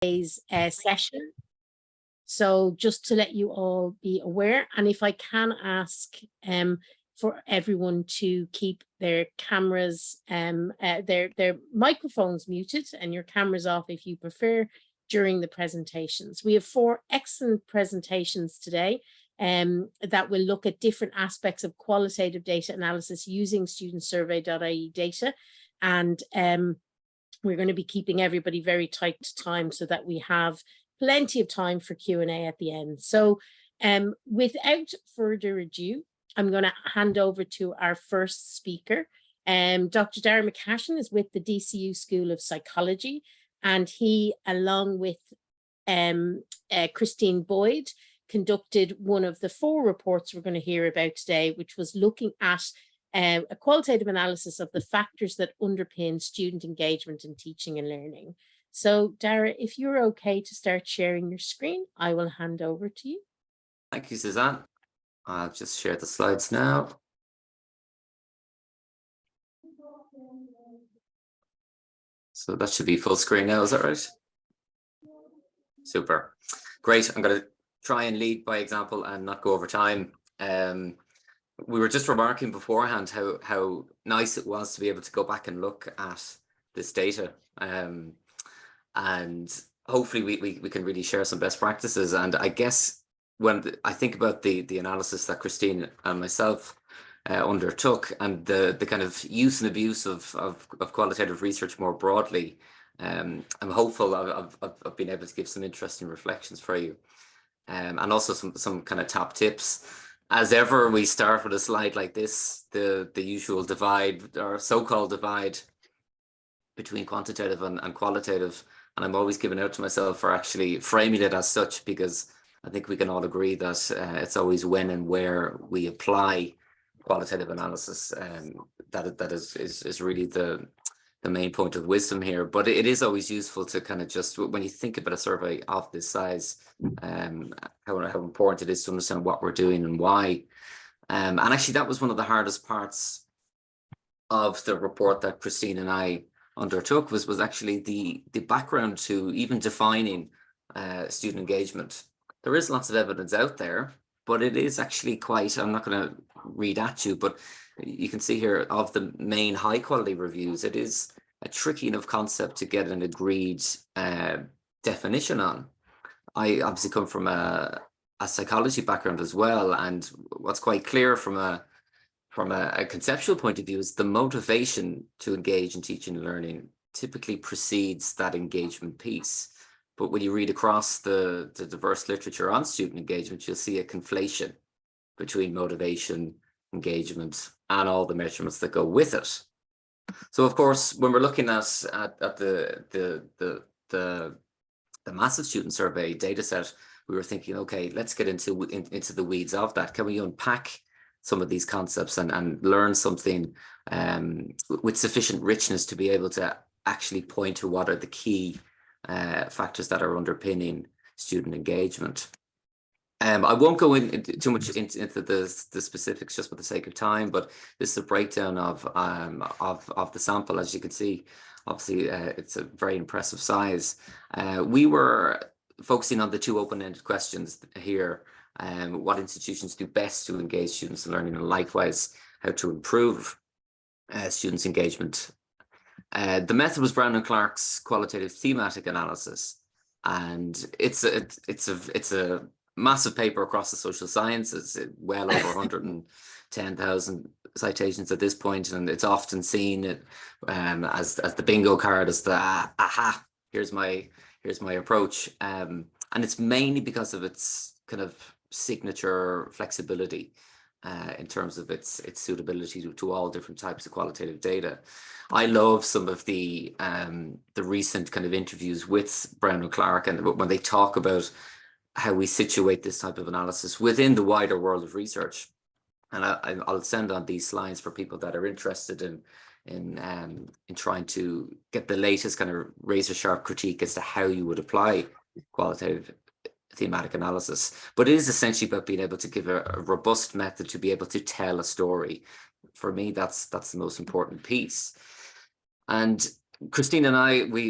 today's session. So just to let you all be aware, and if I can ask for everyone to keep their cameras, their microphones muted and your cameras off if you prefer during the presentations. We have 4 excellent presentations today that will look at different aspects of qualitative data analysis using StudentSurvey.ie data. And we're going to be keeping everybody very tight to time so that we have plenty of time for Q&A at the end. So without further ado, I'm going to hand over to our first speaker. Dr. Darren McCashin is with the DCU School of Psychology, and he, along with Christine Boyd, conducted one of the 4 reports we're going to hear about today, which was looking at a qualitative analysis of the factors that underpin student engagement in teaching and learning. So, Dara, if you're okay to start sharing your screen, I will hand over to you. Thank you, Suzanne. I'll just share the slides now. So that should be full screen now, is that right? Super. Great. I'm going to try and lead by example and not go over time. We were just remarking beforehand how nice it was to be able to go back and look at this data. And hopefully we can really share some best practices. And I guess when I think about the analysis that Christine and myself undertook and the kind of use and abuse of qualitative research more broadly, I'm hopeful I've been able to give some interesting reflections for you, and also some kind of top tips. As ever, we start with a slide like this, the usual divide or so-called divide between quantitative and qualitative. And I'm always giving out to myself for actually framing it as such, because I think we can all agree that it's always when and where we apply qualitative analysis that is really the main point of wisdom here. But it is always useful to kind of just, when you think about a survey of this size, how important it is to understand what we're doing and why. And actually, that was one of the hardest parts of the report that Christine and I undertook, was actually the background to even defining student engagement. There is lots of evidence out there, but it is actually quite, I'm not going to read at you, but you can see here of the main high quality reviews, it is a tricky enough concept to get an agreed definition on. I obviously come from a psychology background as well, and what's quite clear from a conceptual point of view is the motivation to engage in teaching and learning typically precedes that engagement piece. But when you read across the diverse literature on student engagement, you'll see a conflation between motivation, engagement, and all the measurements that go with it. So, of course, when we're looking at the massive student survey data set, we were thinking, okay, let's get into the weeds of that. Can we unpack some of these concepts and learn something with sufficient richness to be able to actually point to what are the key factors that are underpinning student engagement? I won't go too much into the specifics just for the sake of time, but this is a breakdown of the sample. As you can see, obviously it's a very impressive size. We were focusing on the 2 open-ended questions here. What institutions do best to engage students in learning, and likewise how to improve students' engagement. The method was Brown and Clark's qualitative thematic analysis, and it's a massive paper across the social sciences, well over 110,000 citations at this point, and it's often seen as the bingo card, as the aha, here's my approach, and it's mainly because of its kind of signature flexibility in terms of its suitability to all different types of qualitative data. I love some of the recent kind of interviews with Brown and Clark, and when they talk about how we situate this type of analysis within the wider world of research. And I'll send on these slides for people that are interested in trying to get the latest kind of razor sharp critique as to how you would apply qualitative thematic analysis. But it is essentially about being able to give a robust method to be able to tell a story. For me, that's the most important piece. And Christine and I, we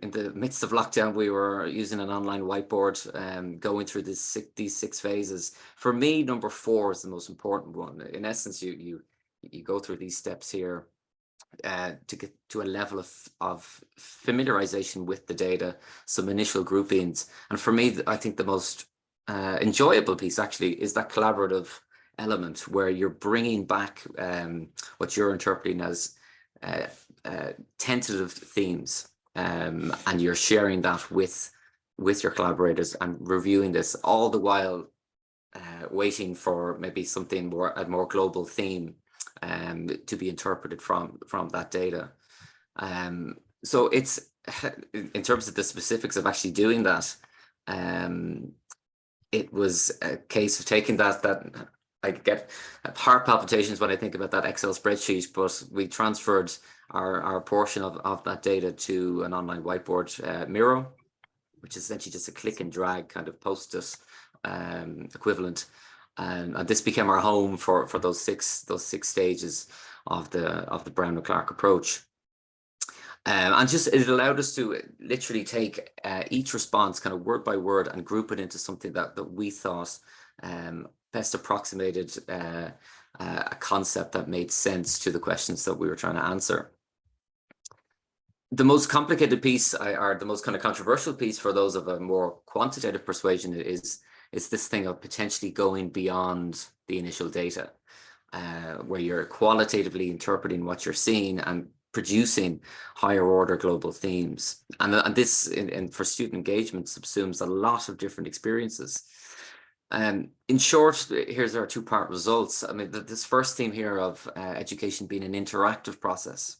in the midst of lockdown, we were using an online whiteboard, going through these six phases. For me, number 4 is the most important one. In essence, you go through these steps here to get to a level of familiarization with the data, some initial groupings. And for me, I think the most enjoyable piece actually is that collaborative element where you're bringing back what you're interpreting as tentative themes, and you're sharing that with your collaborators and reviewing this all the while waiting for maybe something a more global theme to be interpreted from that data. So it's, in terms of the specifics of actually doing that, it was a case of taking that I get heart palpitations when I think about that Excel spreadsheet, but we transferred our portion of that data to an online whiteboard, Miro, which is essentially just a click and drag kind of post-it equivalent. And this became our home for those six stages of the Brown and Clark approach. And just it allowed us to literally take each response kind of word by word and group it into something that we thought best approximated a concept that made sense to the questions that we were trying to answer. The most complicated piece, or the most kind of controversial piece for those of a more quantitative persuasion, is this thing of potentially going beyond the initial data, where you're qualitatively interpreting what you're seeing and producing higher order global themes. And this, for student engagement, subsumes a lot of different experiences. In short, here's our 2-part results. I mean, this first theme here of education being an interactive process.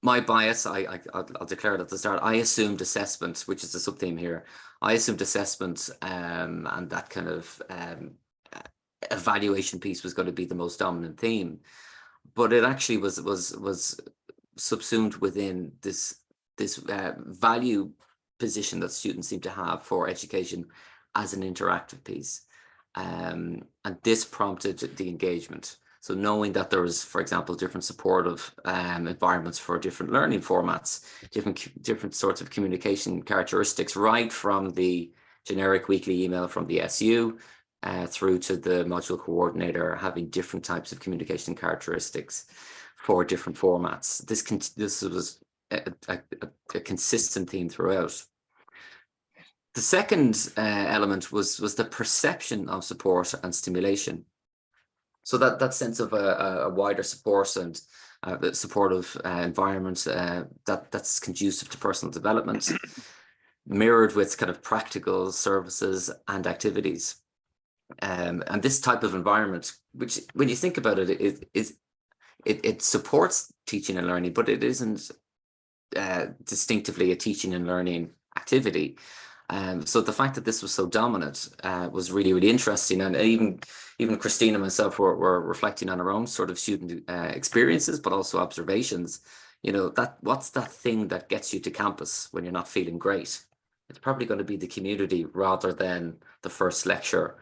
My bias, I'll declare it at the start, I assumed assessment, which is the sub-theme here. I assumed assessment and that kind of evaluation piece was going to be the most dominant theme. But it actually was subsumed within this value position that students seem to have for education as an interactive piece. And this prompted the engagement. So knowing that there was, for example, different supportive environments for different learning formats, different sorts of communication characteristics, right from the generic weekly email from the SU through to the module coordinator having different types of communication characteristics for different formats. This was a consistent theme throughout. The second element was the perception of support and stimulation. So that sense of a wider support and supportive environment that's conducive to personal development, mirrored with kind of practical services and activities. And this type of environment, which when you think about it, it supports teaching and learning, but it isn't distinctively a teaching and learning activity. So the fact that this was so dominant was really, really interesting. And even Christine and myself were reflecting on our own sort of student experiences, but also observations. You know, what's that thing that gets you to campus when you're not feeling great? It's probably going to be the community rather than the first lecture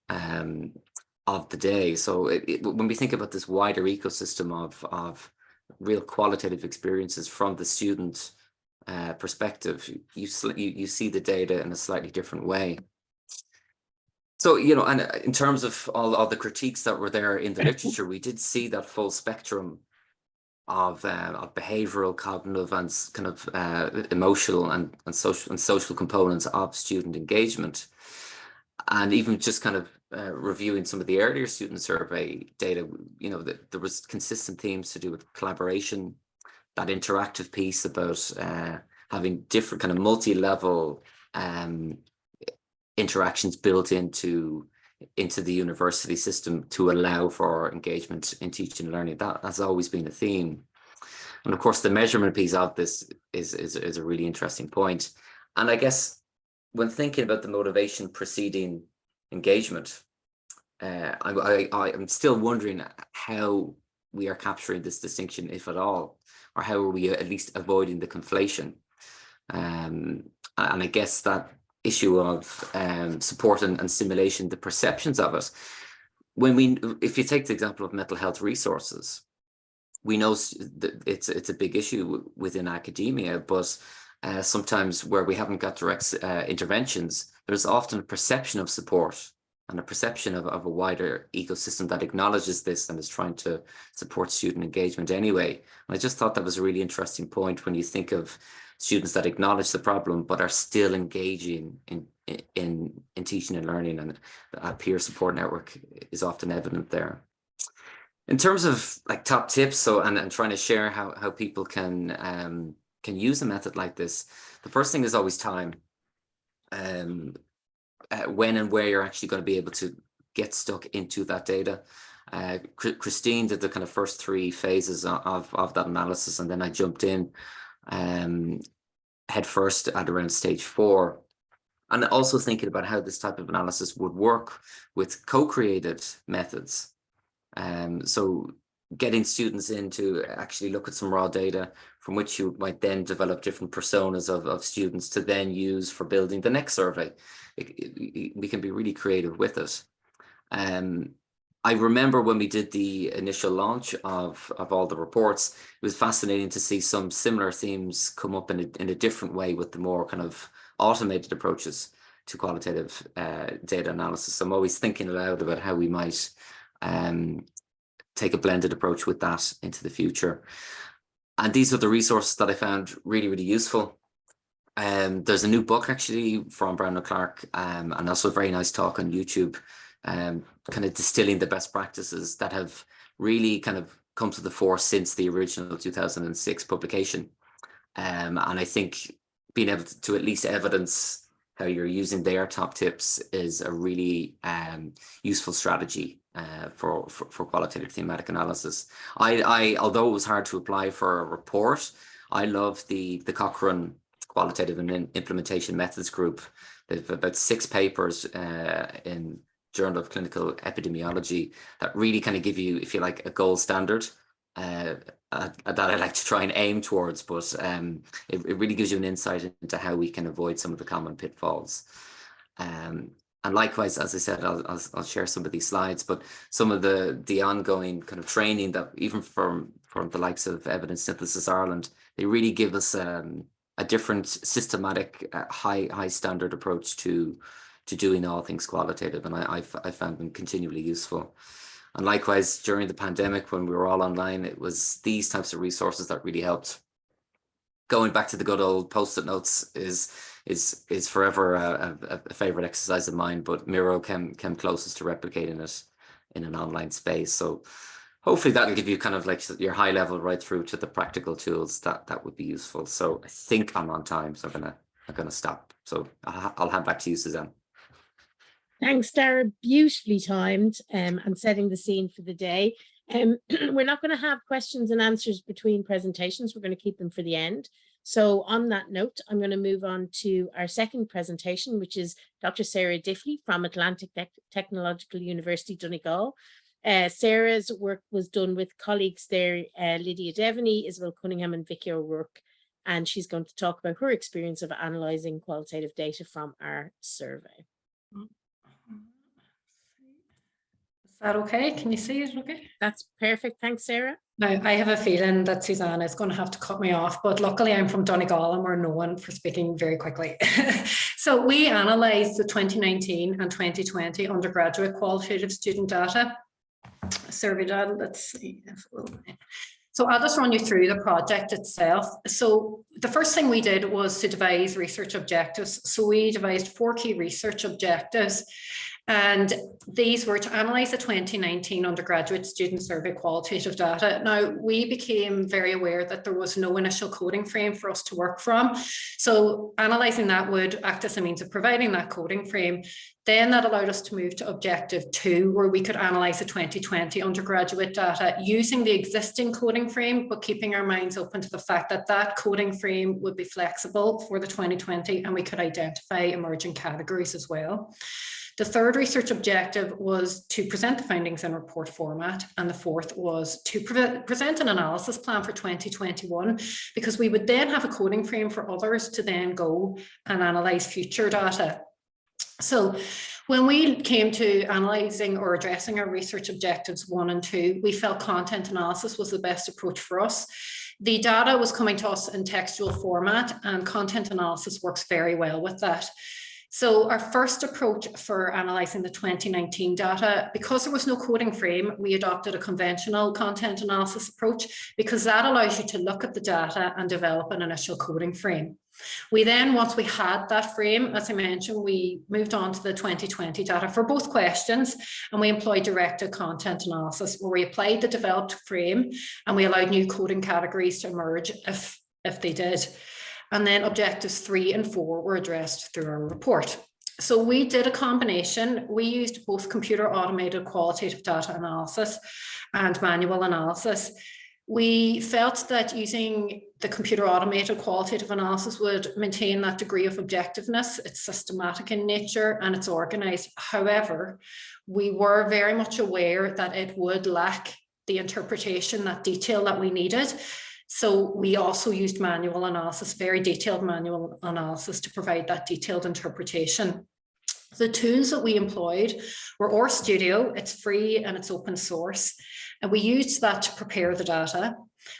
of the day. So when we think about this wider ecosystem of real qualitative experiences from the student perspective, you see the data in a slightly different way. So, you know, and in terms of all the critiques that were there in the literature, we did see that full spectrum of behavioral, cognitive, and kind of emotional and social components of student engagement. And even just kind of reviewing some of the earlier student survey data, you know, that there was consistent themes to do with collaboration, that interactive piece about having different kind of multi-level interactions built into the university system to allow for engagement in teaching and learning. That has always been a theme. And of course, the measurement piece of this is a really interesting point. And I guess when thinking about the motivation preceding engagement, I'm still wondering how we are capturing this distinction, if at all, or how are we at least avoiding the conflation? And I guess that issue of support and stimulation, the perceptions of it, if you take the example of mental health resources, we know that it's a big issue within academia, but sometimes where we haven't got direct interventions, there's often a perception of support and a perception of a wider ecosystem that acknowledges this and is trying to support student engagement anyway. And I just thought that was a really interesting point when you think of students that acknowledge the problem but are still engaging in teaching and learning, and a peer support network is often evident there. In terms of like top tips, so and trying to share how people can use a method like this, the first thing is always time. When and where you're actually going to be able to get stuck into that data. Christine did the kind of first 3 phases of that analysis, and then I jumped in head first at around stage 4. And also thinking about how this type of analysis would work with co-created methods. So getting students in to actually look at some raw data from which you might then develop different personas of students to then use for building the next survey. We can be really creative with it. I remember when we did the initial launch of all the reports, it was fascinating to see some similar themes come up in a different way with the more kind of automated approaches to qualitative data analysis. I'm always thinking aloud about how we might take a blended approach with that into the future. And these are the resources that I found really, really useful. There's a new book actually from Brown and Clark, and also a very nice talk on YouTube, kind of distilling the best practices that have really kind of come to the fore since the original 2006 publication. And I think being able to at least evidence how you're using their top tips is a really useful strategy for qualitative thematic analysis. Although it was hard to apply for a report, I love the Cochrane Qualitative and Implementation Methods group. They've about 6 papers in Journal of Clinical Epidemiology that really kind of give you, if you like, a gold standard that I like to try and aim towards, but it really gives you an insight into how we can avoid some of the common pitfalls. And likewise, as I said, I'll share some of these slides, but some of the ongoing kind of training that even from the likes of Evidence Synthesis Ireland, they really give us a different systematic, high standard approach to doing all things qualitative, and I found them continually useful. And likewise, during the pandemic, when we were all online, it was these types of resources that really helped. Going back to the good old Post-it notes is forever a favorite exercise of mine, but Miro came closest to replicating it in an online space. So hopefully that'll give you kind of like your high level right through to the practical tools that would be useful. So I think I'm on time, so I'm gonna stop. So I'll hand back to you, Suzanne. Thanks, Dara. Beautifully timed and setting the scene for the day. We're not going to have questions and answers between presentations. We're going to keep them for the end. So on that note, I'm going to move on to our second presentation, which is Dr. Sarah Diffley from Atlantic Technological University, Donegal. Sarah's work was done with colleagues there, Lydia Devaney, Isabel Cunningham, and Vicky O'Rourke. And she's going to talk about her experience of analysing qualitative data from our survey. Is that okay? Can you see it okay? That's perfect. Thanks, Sarah. Now, I have a feeling that Suzanne is going to have to cut me off, but luckily I'm from Donegal and we're known for speaking very quickly. So we analysed the 2019 and 2020 undergraduate qualitative student data, survey data. Let's see. So I'll just run you through the project itself. So the first thing we did was to devise research objectives. So we devised 4 key research objectives. And these were to analyse the 2019 undergraduate student survey qualitative data. Now, we became very aware that there was no initial coding frame for us to work from. So analysing that would act as a means of providing that coding frame. Then that allowed us to move to objective 2, where we could analyse the 2020 undergraduate data using the existing coding frame, but keeping our minds open to the fact that that coding frame would be flexible for the 2020 and we could identify emerging categories as well. The third research objective was to present the findings in report format, and the fourth was to present an analysis plan for 2021, because we would then have a coding frame for others to then go and analyse future data. So When we came to analysing or addressing our research objectives 1 and 2, we felt content analysis was the best approach for us. The data was coming to us in textual format, and content analysis works very well with that. So our first approach for analysing the 2019 data, because there was no coding frame, we adopted a conventional content analysis approach, because that allows you to look at the data and develop an initial coding frame. We then, once we had that frame, as I mentioned, we moved on to the 2020 data for both questions, and we employed directed content analysis, where we applied the developed frame and we allowed new coding categories to emerge if they did. And then objectives 3 and 4 were addressed through our report. So we did a combination. We used both computer automated qualitative data analysis and manual analysis. We felt that using the computer automated qualitative analysis would maintain that degree of objectiveness. It's systematic in nature and it's organized. However, we were very much aware that it would lack the interpretation, that detail that we needed. So we also used manual analysis, very detailed manual analysis, to provide that detailed interpretation. The tools that we employed were RStudio. It's free and it's open source. And we used that to prepare the data.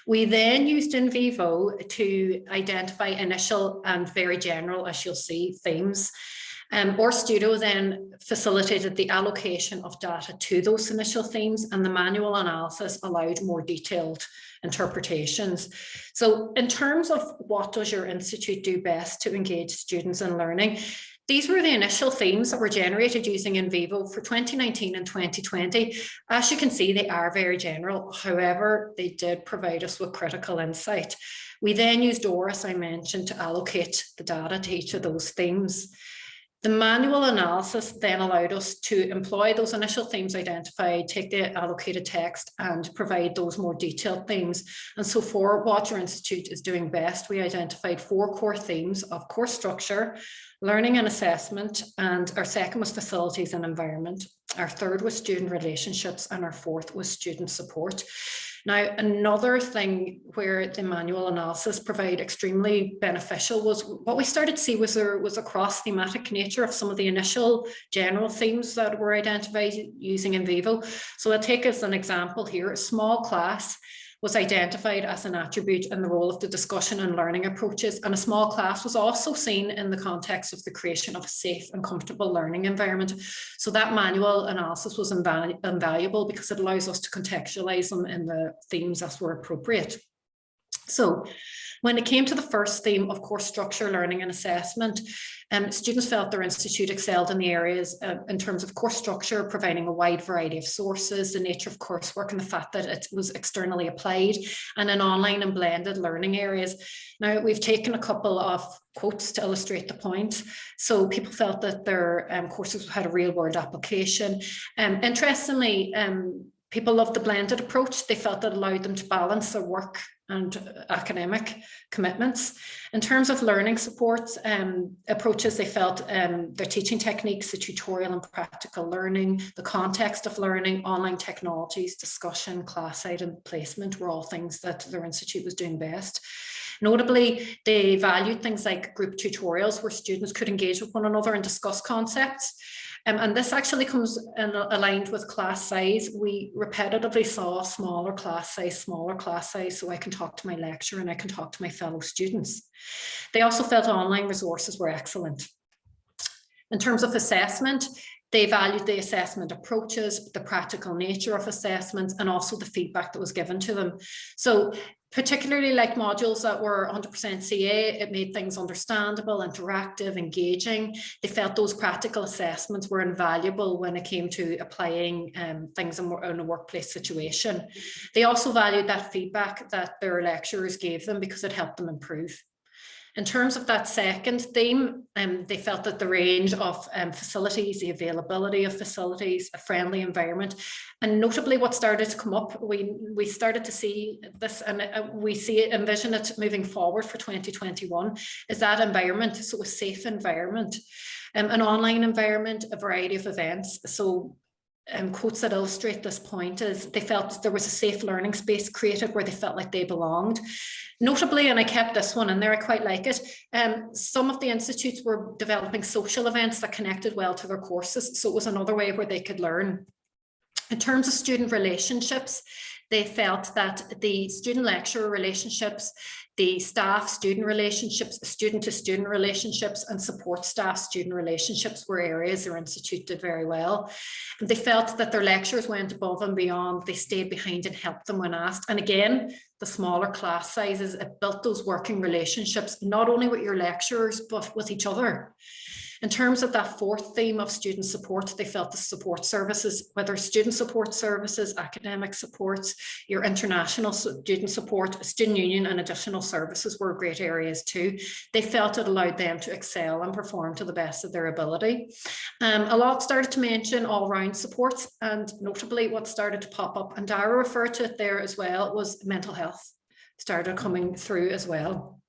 We then used NVivo to identify initial and very general, as you'll see, themes. RStudio then facilitated the allocation of data to those initial themes, and the manual analysis allowed more detailed interpretations. So in terms of what does your institute do best to engage students in learning, these were the initial themes that were generated using NVivo for 2019 and 2020. As you can see, they are very general. However, they did provide us with critical insight. We then used OR, as I mentioned, to allocate the data to each of those themes. The manual analysis then allowed us to employ those initial themes identified, take the allocated text and provide those more detailed themes. And so for what your institute is doing best, we identified 4 core themes of course structure, learning and assessment, and our second was facilities and environment. Our third was student relationships, and our fourth was student support. Now, another thing where the manual analysis provide extremely beneficial was what we started to see was there was a cross-thematic nature of some of the initial general themes that were identified using NVivo. So I'll take as an example here, a small class was identified as an attribute in the role of the discussion and learning approaches, and a small class was also seen in the context of the creation of a safe and comfortable learning environment. So that manual analysis was invaluable because it allows us to contextualize them in the themes as were appropriate. So when it came to the first theme of course structure, learning and assessment, students felt their institute excelled in the areas in terms of course structure, providing a wide variety of sources, the nature of coursework and the fact that it was externally applied, and in online and blended learning areas. Now, we've taken a couple of quotes to illustrate the point. So people felt that their courses had a real world application. Interestingly, people loved the blended approach. They felt that allowed them to balance their work and academic commitments. In terms of learning supports approaches, they felt their teaching techniques, the tutorial and practical learning, the context of learning, online technologies, discussion, class site and placement were all things that their institute was doing best. Notably, they valued things like group tutorials where students could engage with one another and discuss concepts. And this actually comes in aligned with class size. We repetitively saw smaller class size, so I can talk to my lecturer and I can talk to my fellow students. They also felt online resources were excellent. In terms of assessment, they valued the assessment approaches, the practical nature of assessments, and also the feedback that was given to them. So particularly like modules that were 100% CA, it made things understandable, interactive, engaging. They felt those practical assessments were invaluable when it came to applying things in a workplace situation. They also valued that feedback that their lecturers gave them because it helped them improve. In terms of that second theme, they felt that the range of facilities, the availability of facilities, a friendly environment, and notably what started to come up, we started to see this and envision it moving forward for 2021, is that environment, so a safe environment, an online environment, a variety of events. So quotes that illustrate this point is they felt there was a safe learning space created where they felt like they belonged. Notably, and I kept this one in there, I quite like it, some of the institutes were developing social events that connected well to their courses. So it was another way where they could learn. In terms of student relationships, they felt that the student-lecturer relationships, the staff-student relationships, student-to-student relationships, and support staff-student relationships were areas their institute did very well. And they felt that their lecturers went above and beyond. They stayed behind and helped them when asked. And again, the smaller class sizes, it built those working relationships, not only with your lecturers, but with each other. In terms of that fourth theme of student support, they felt the support services, whether student support services, academic supports, your international student support, student union and additional services were great areas too. They felt it allowed them to excel and perform to the best of their ability. A lot started to mention all-round supports, and notably what started to pop up, and Dara referred to it there as well, was mental health started coming through as well.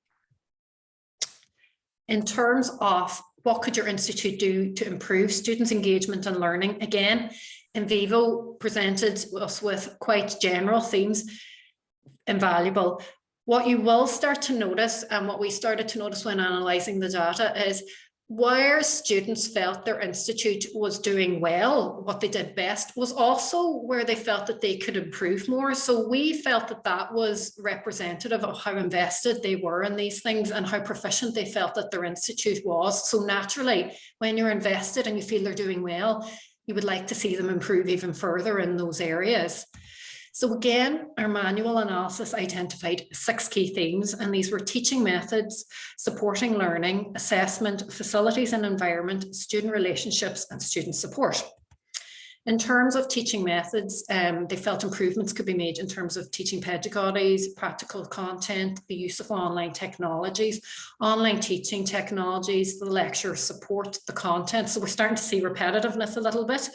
In terms of what could your institute do to improve students' engagement and learning? Again, Invivo presented us with quite general themes, invaluable. What you will start to notice, and what we started to notice when analysing the data, is where students felt their institute was doing well, what they did best, was also where they felt that they could improve more. So we felt that that was representative of how invested they were in these things and how proficient they felt that their institute was. So naturally, when you're invested and you feel they're doing well, you would like to see them improve even further in those areas. So again, our manual analysis identified 6 key themes, and these were teaching methods, supporting learning, assessment, facilities and environment, student relationships, and student support. In terms of teaching methods, they felt improvements could be made in terms of teaching pedagogies, practical content, the use of online technologies, online teaching technologies, the lecture support, the content. So we're starting to see repetitiveness a little bit,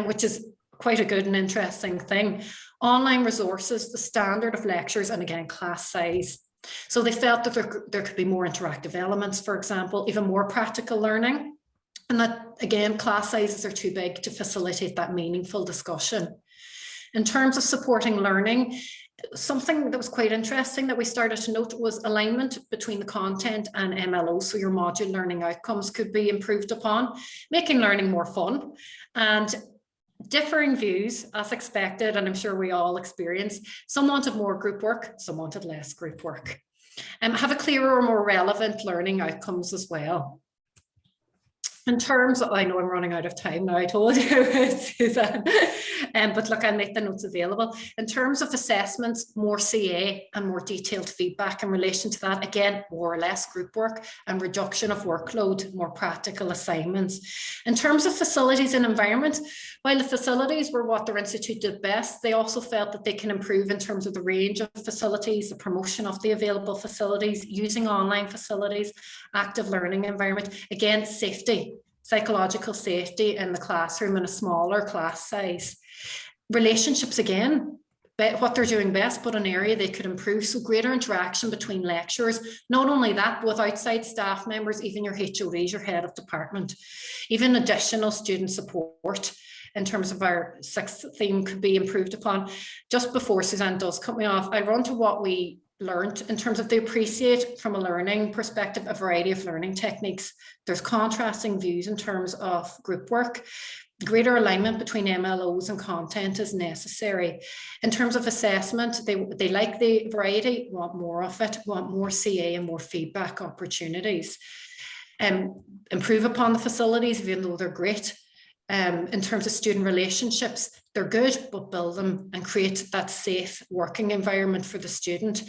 which is quite a good and interesting thing. Online resources, the standard of lectures, and again, class size. So they felt that there could be more interactive elements, for example, even more practical learning. And that, again, class sizes are too big to facilitate that meaningful discussion. In terms of supporting learning, something that was quite interesting that we started to note was alignment between the content and MLO. So your module learning outcomes could be improved upon, making learning more fun. And differing views as expected, and I'm sure we all experienced. Some wanted more group work, some wanted less group work. Have a clearer or more relevant learning outcomes as well. In terms of, I know I'm running out of time now, I told you, Suzanne, but look, I'll make the notes available. In terms of assessments, more CA and more detailed feedback in relation to that. Again, more or less group work and reduction of workload, more practical assignments. In terms of facilities and environment, while the facilities were what their institute did best, they also felt that they can improve in terms of the range of facilities, the promotion of the available facilities, using online facilities, active learning environment, again, safety, psychological safety in the classroom in a smaller class size. Relationships, again, what they're doing best, but an area they could improve. So greater interaction between lecturers. Not only that, with outside staff members, even your HODs, your head of department, even additional student support in terms of our 6th theme could be improved upon. Just before Suzanne does cut me off, I run to what we learned in terms of they appreciate from a learning perspective a variety of learning techniques. There's contrasting views in terms of group work. Greater alignment between MLOs and content is necessary. In terms of assessment, they like the variety, want more of it, want more CA and more feedback opportunities. Improve upon the facilities, even though they're great. In terms of student relationships, they're good, but build them and create that safe working environment for the student.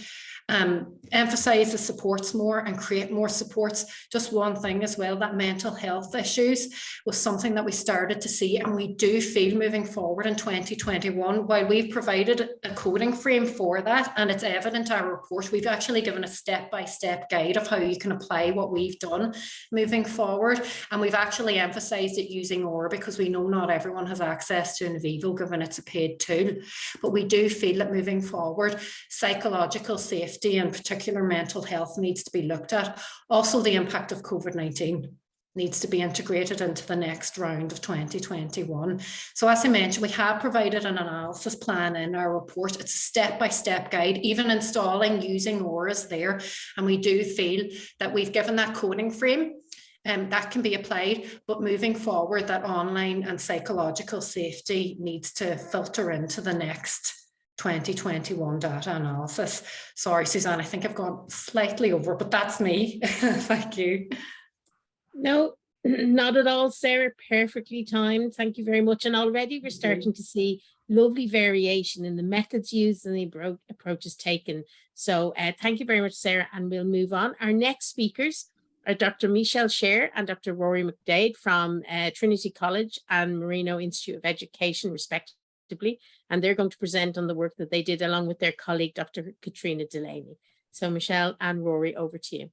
Emphasize the supports more and create more supports. Just one thing as well, that mental health issues was something that we started to see, and we do feel moving forward in 2021, while we've provided a coding frame for that, and it's evident in our report, we've actually given a step-by-step guide of how you can apply what we've done moving forward. And we've actually emphasized it using OR because we know not everyone has access to Invivo, given it's a paid tool. But we do feel that moving forward, psychological safety and particular mental health needs to be looked at. Also the impact of COVID-19. needs to be integrated into the next round of 2021. So as I mentioned, we have provided an analysis plan in our report. It's a step-by-step guide. Even installing using OR is there, and we do feel that we've given that coding frame that can be applied, but moving forward, that online and psychological safety needs to filter into the next 2021 data analysis. Sorry, Suzanne, I think I've gone slightly over, but that's me. Thank you. No, not at all, Sarah. Perfectly timed. Thank you very much. And already we're starting to see lovely variation in the methods used and the approaches taken. So thank you very much, Sarah. And we'll move on. Our next speakers are Dr. Michelle Scher and Dr. Rory McDade from Trinity College and Marino Institute of Education, respectively. And they're going to present on the work that they did along with their colleague, Dr. Katrina Delaney. So Michelle and Rory, over to you.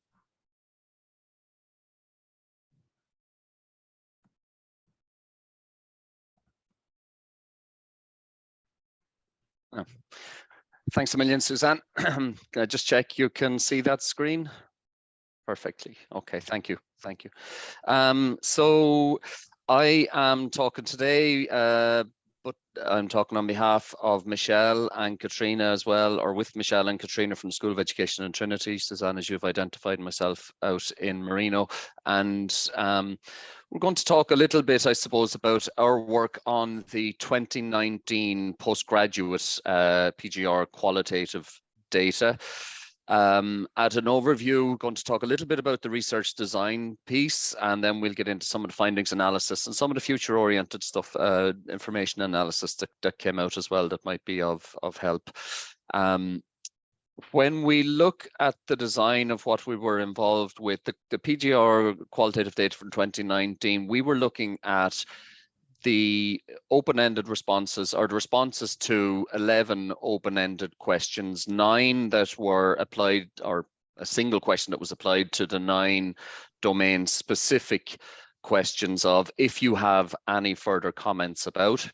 Oh. Thanks a million, Suzanne. Can I just check you can see that screen perfectly? Okay, thank you. Thank you. So I am talking today, but I'm talking on behalf of Michelle and Katrina as well, or with Michelle and Katrina from the School of Education in Trinity. Suzanne, as you've identified, myself out in Marino. And we're going to talk a little bit, I suppose, about our work on the 2019 postgraduate PGR qualitative data. At an overview, we're going to talk a little bit about the research design piece, and then we'll get into some of the findings analysis and some of the future oriented stuff, information analysis that came out as well that might be of help. When we look at the design of what we were involved with, the PGR qualitative data from 2019, we were looking at the open-ended responses, or the responses to 11 open-ended questions, 9 that were applied, or a single question that was applied to the 9 domain-specific questions of if you have any further comments about.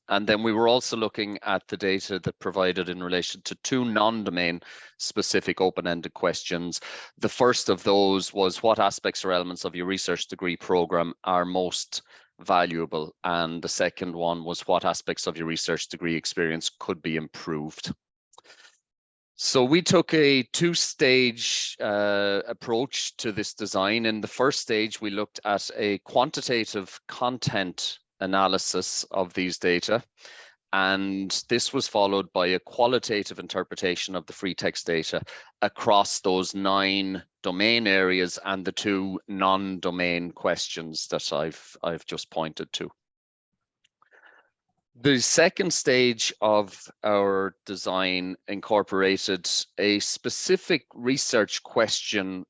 And then we were also looking at the data that provided in relation to 2 non-domain specific open-ended questions. The first of those was what aspects or elements of your research degree program are most valuable, and the second one was what aspects of your research degree experience could be improved. So we took a 2-stage approach to this design. In the first stage, we looked at a quantitative content analysis of these data, and this was followed by a qualitative interpretation of the free text data across those 9 domain areas and the 2 non-domain questions that I've just pointed to. The second stage of our design incorporated a specific research question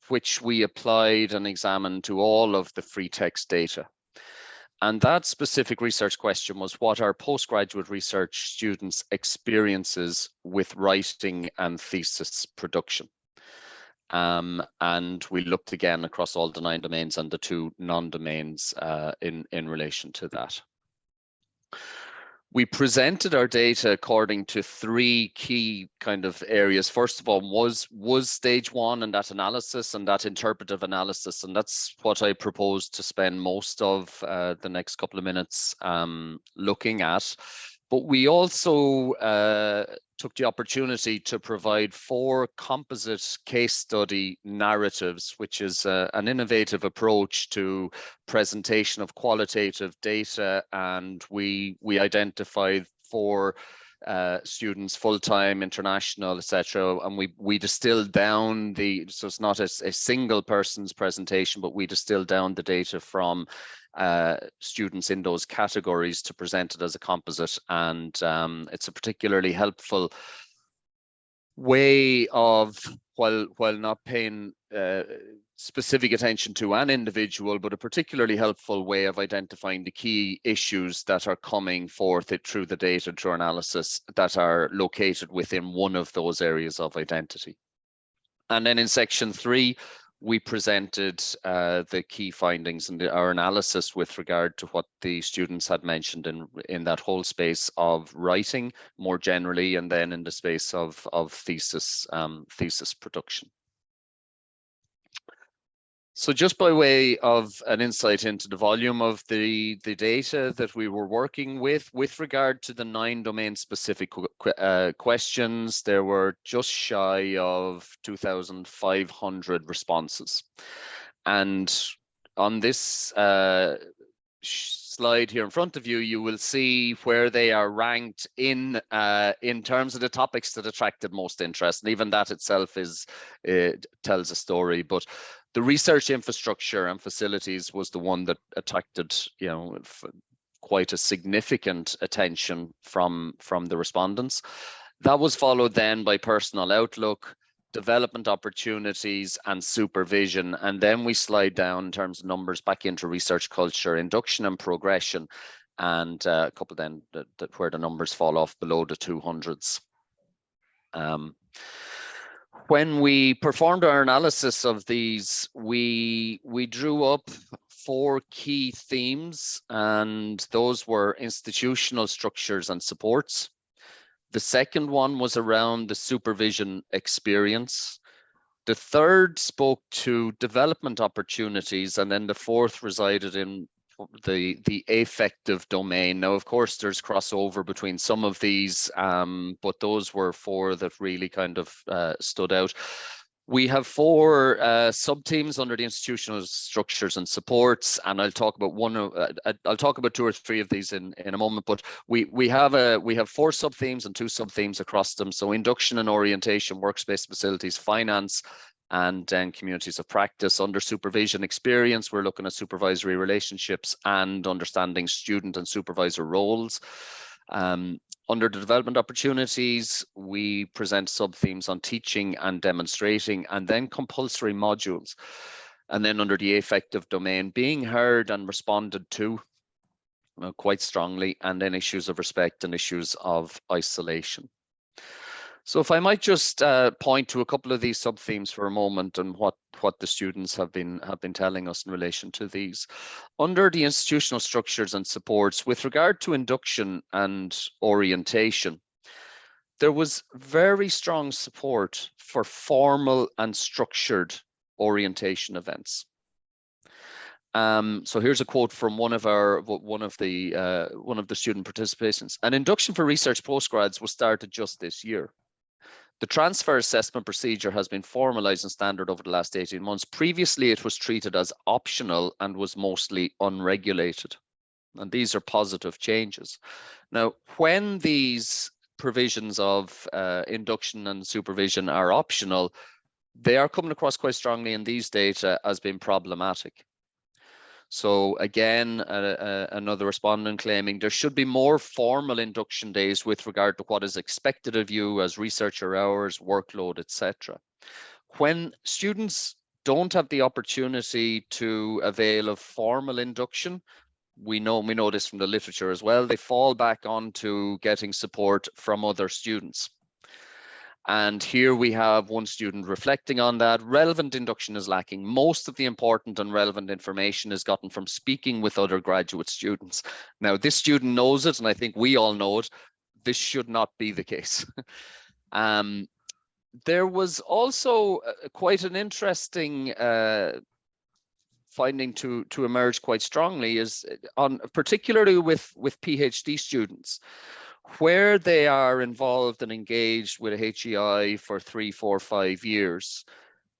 which we applied and examined to all of the free text data. And that specific research question was what are postgraduate research students' experiences with writing and thesis production. And we looked again across all the 9 domains and the 2 non-domains in relation to that. We presented our data according to 3 key kind of areas. First of all, was stage 1 and that analysis and that interpretive analysis, and that's what I propose to spend most of the next couple of minutes looking at. But we also took the opportunity to provide 4 composite case study narratives, which is an innovative approach to presentation of qualitative data. And we identified 4 students, full-time, international, etc. And we distilled down so it's not a single person's presentation, but we distilled down the data from students in those categories to present it as a composite. And it's a particularly helpful way of, while not paying specific attention to an individual, but a particularly helpful way of identifying the key issues that are coming forth through the data, through analysis, that are located within one of those areas of identity. And then in section 3, we presented the key findings and our analysis with regard to what the students had mentioned in that whole space of writing more generally, and then in the space of thesis production. So just by way of an insight into the volume of the data that we were working with regard to the 9 domain-specific questions, there were just shy of 2,500 responses. And on this slide here in front of you, you will see where they are ranked in terms of the topics that attracted most interest. And even that itself tells a story. But the research infrastructure and facilities was the one that attracted, you know, quite a significant attention from the respondents. That was followed then by personal outlook, development opportunities, and supervision. And then we slide down in terms of numbers back into research culture, induction and progression, and a couple then where the numbers fall off below the 200s. When we performed our analysis of these, we drew up 4 key themes, and those were institutional structures and supports. The second one was around the supervision experience. The third spoke to development opportunities, and then the fourth resided in the affective domain. Now, of course, there's crossover between some of these, but those were 4 that really kind of stood out. We have 4 sub-themes under the institutional structures and supports, and I'll talk about I'll talk about 2 or 3 of these in a moment. But we have 4 sub-themes and 2 sub-themes across them. So induction and orientation, workspace facilities, finance, and then communities of practice. Under supervision experience, we're looking at supervisory relationships and understanding student and supervisor roles. Under the development opportunities, we present sub-themes on teaching and demonstrating, and then compulsory modules. And then under the affective domain, being heard and responded to quite strongly, and then issues of respect and issues of isolation. So if I might just point to a couple of these sub-themes for a moment, and what the students have been telling us in relation to these. Under the institutional structures and supports, with regard to induction and orientation, there was very strong support for formal and structured orientation events. So here's a quote from one of the student participations. An induction for research postgrads was started just this year. The transfer assessment procedure has been formalized and standard over the last 18 months. Previously, it was treated as optional and was mostly unregulated. And these are positive changes. Now, when these provisions of induction and supervision are optional, they are coming across quite strongly in these data as being problematic. So again, another respondent claiming there should be more formal induction days with regard to what is expected of you as researcher hours, workload, etc. When students don't have the opportunity to avail of formal induction, we know this from the literature as well, they fall back onto getting support from other students. And here we have one student reflecting on that. Relevant induction is lacking. Most of the important and relevant information is gotten from speaking with other graduate students. Now, this student knows it, and I think we all know it. This should not be the case. There was also quite an interesting finding to emerge quite strongly, is particularly with PhD students, where they are involved and engaged with a HEI for 3, 4, 5 years.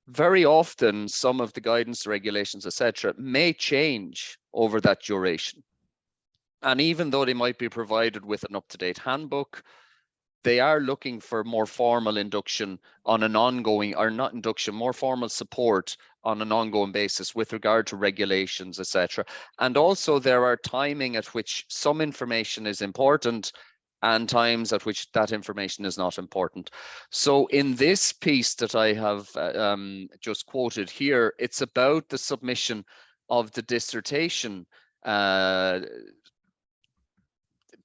Very often, some of the guidance, regulations, etc., may change over that duration. And even though they might be provided with an up-to-date handbook, they are looking for more formal induction on an ongoing, or not induction, more formal support on an ongoing basis with regard to regulations, etc. And also there are timing at which some information is important and times at which that information is not important. So in this piece that I have just quoted here, it's about the submission of the dissertation, the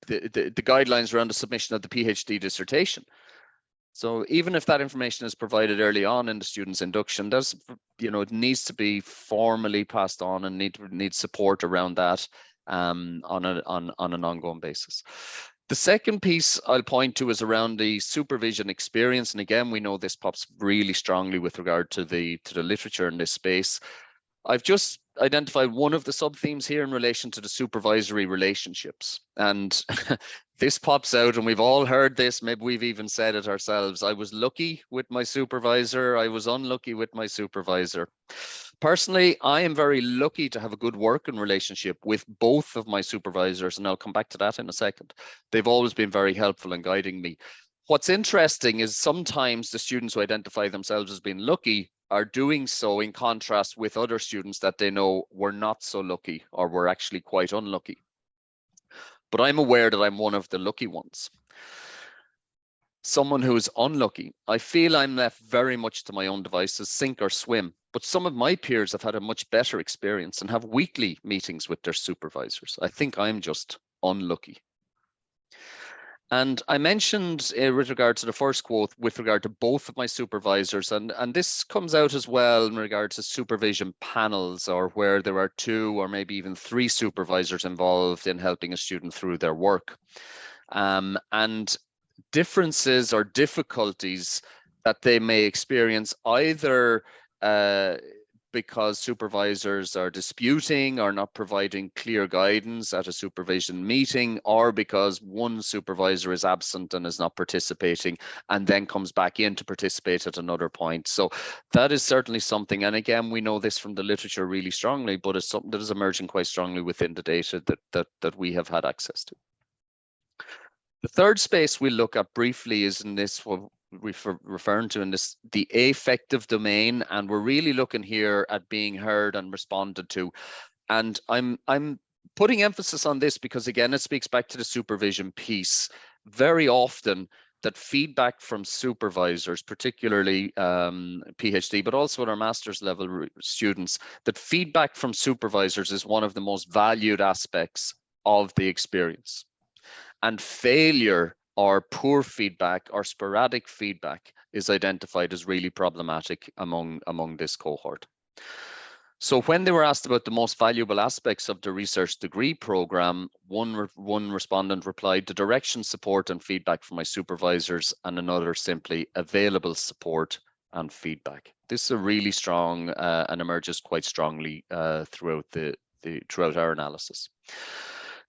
guidelines around the submission of the PhD dissertation. So even if that information is provided early on in the student's induction, there's, it needs to be formally passed on and needs support around that on an ongoing basis. The second piece I'll point to is around the supervision experience. And again, we know this pops really strongly with regard to the literature in this space. I've just identified one of the sub-themes here in relation to the supervisory relationships. And this pops out, and we've all heard this, maybe we've even said it ourselves. I was lucky with my supervisor, I was unlucky with my supervisor. Personally, I am very lucky to have a good working relationship with both of my supervisors, and I'll come back to that in a second. They've always been very helpful in guiding me. What's interesting is sometimes the students who identify themselves as being lucky are doing so in contrast with other students that they know were not so lucky or were actually quite unlucky. But I'm aware that I'm one of the lucky ones. Someone who is unlucky, I feel I'm left very much to my own devices, sink or swim. But some of my peers have had a much better experience and have weekly meetings with their supervisors. I think I'm just unlucky. And I mentioned with regard to the first quote, with regard to both of my supervisors, and this comes out as well in regard to supervision panels, or where there are 2 or maybe even 3 supervisors involved in helping a student through their work. And differences or difficulties that they may experience either because supervisors are disputing or not providing clear guidance at a supervision meeting, or because one supervisor is absent and is not participating and then comes back in to participate at another point. So that is certainly something, and again, we know this from the literature really strongly, but it's something that is emerging quite strongly within the data that we have had access to. The third space we look at briefly is in this, what we're referring to in this, the affective domain, and we're really looking here at being heard and responded to. And I'm putting emphasis on this because, again, it speaks back to the supervision piece. Very often that feedback from supervisors, particularly PhD, but also at our master's level students, that feedback from supervisors is one of the most valued aspects of the experience. And failure or poor feedback or sporadic feedback is identified as really problematic among this cohort. So when they were asked about the most valuable aspects of the research degree program, one respondent replied, the direction, support and feedback from my supervisors, and another simply available support and feedback. This is a really strong and emerges quite strongly throughout our analysis.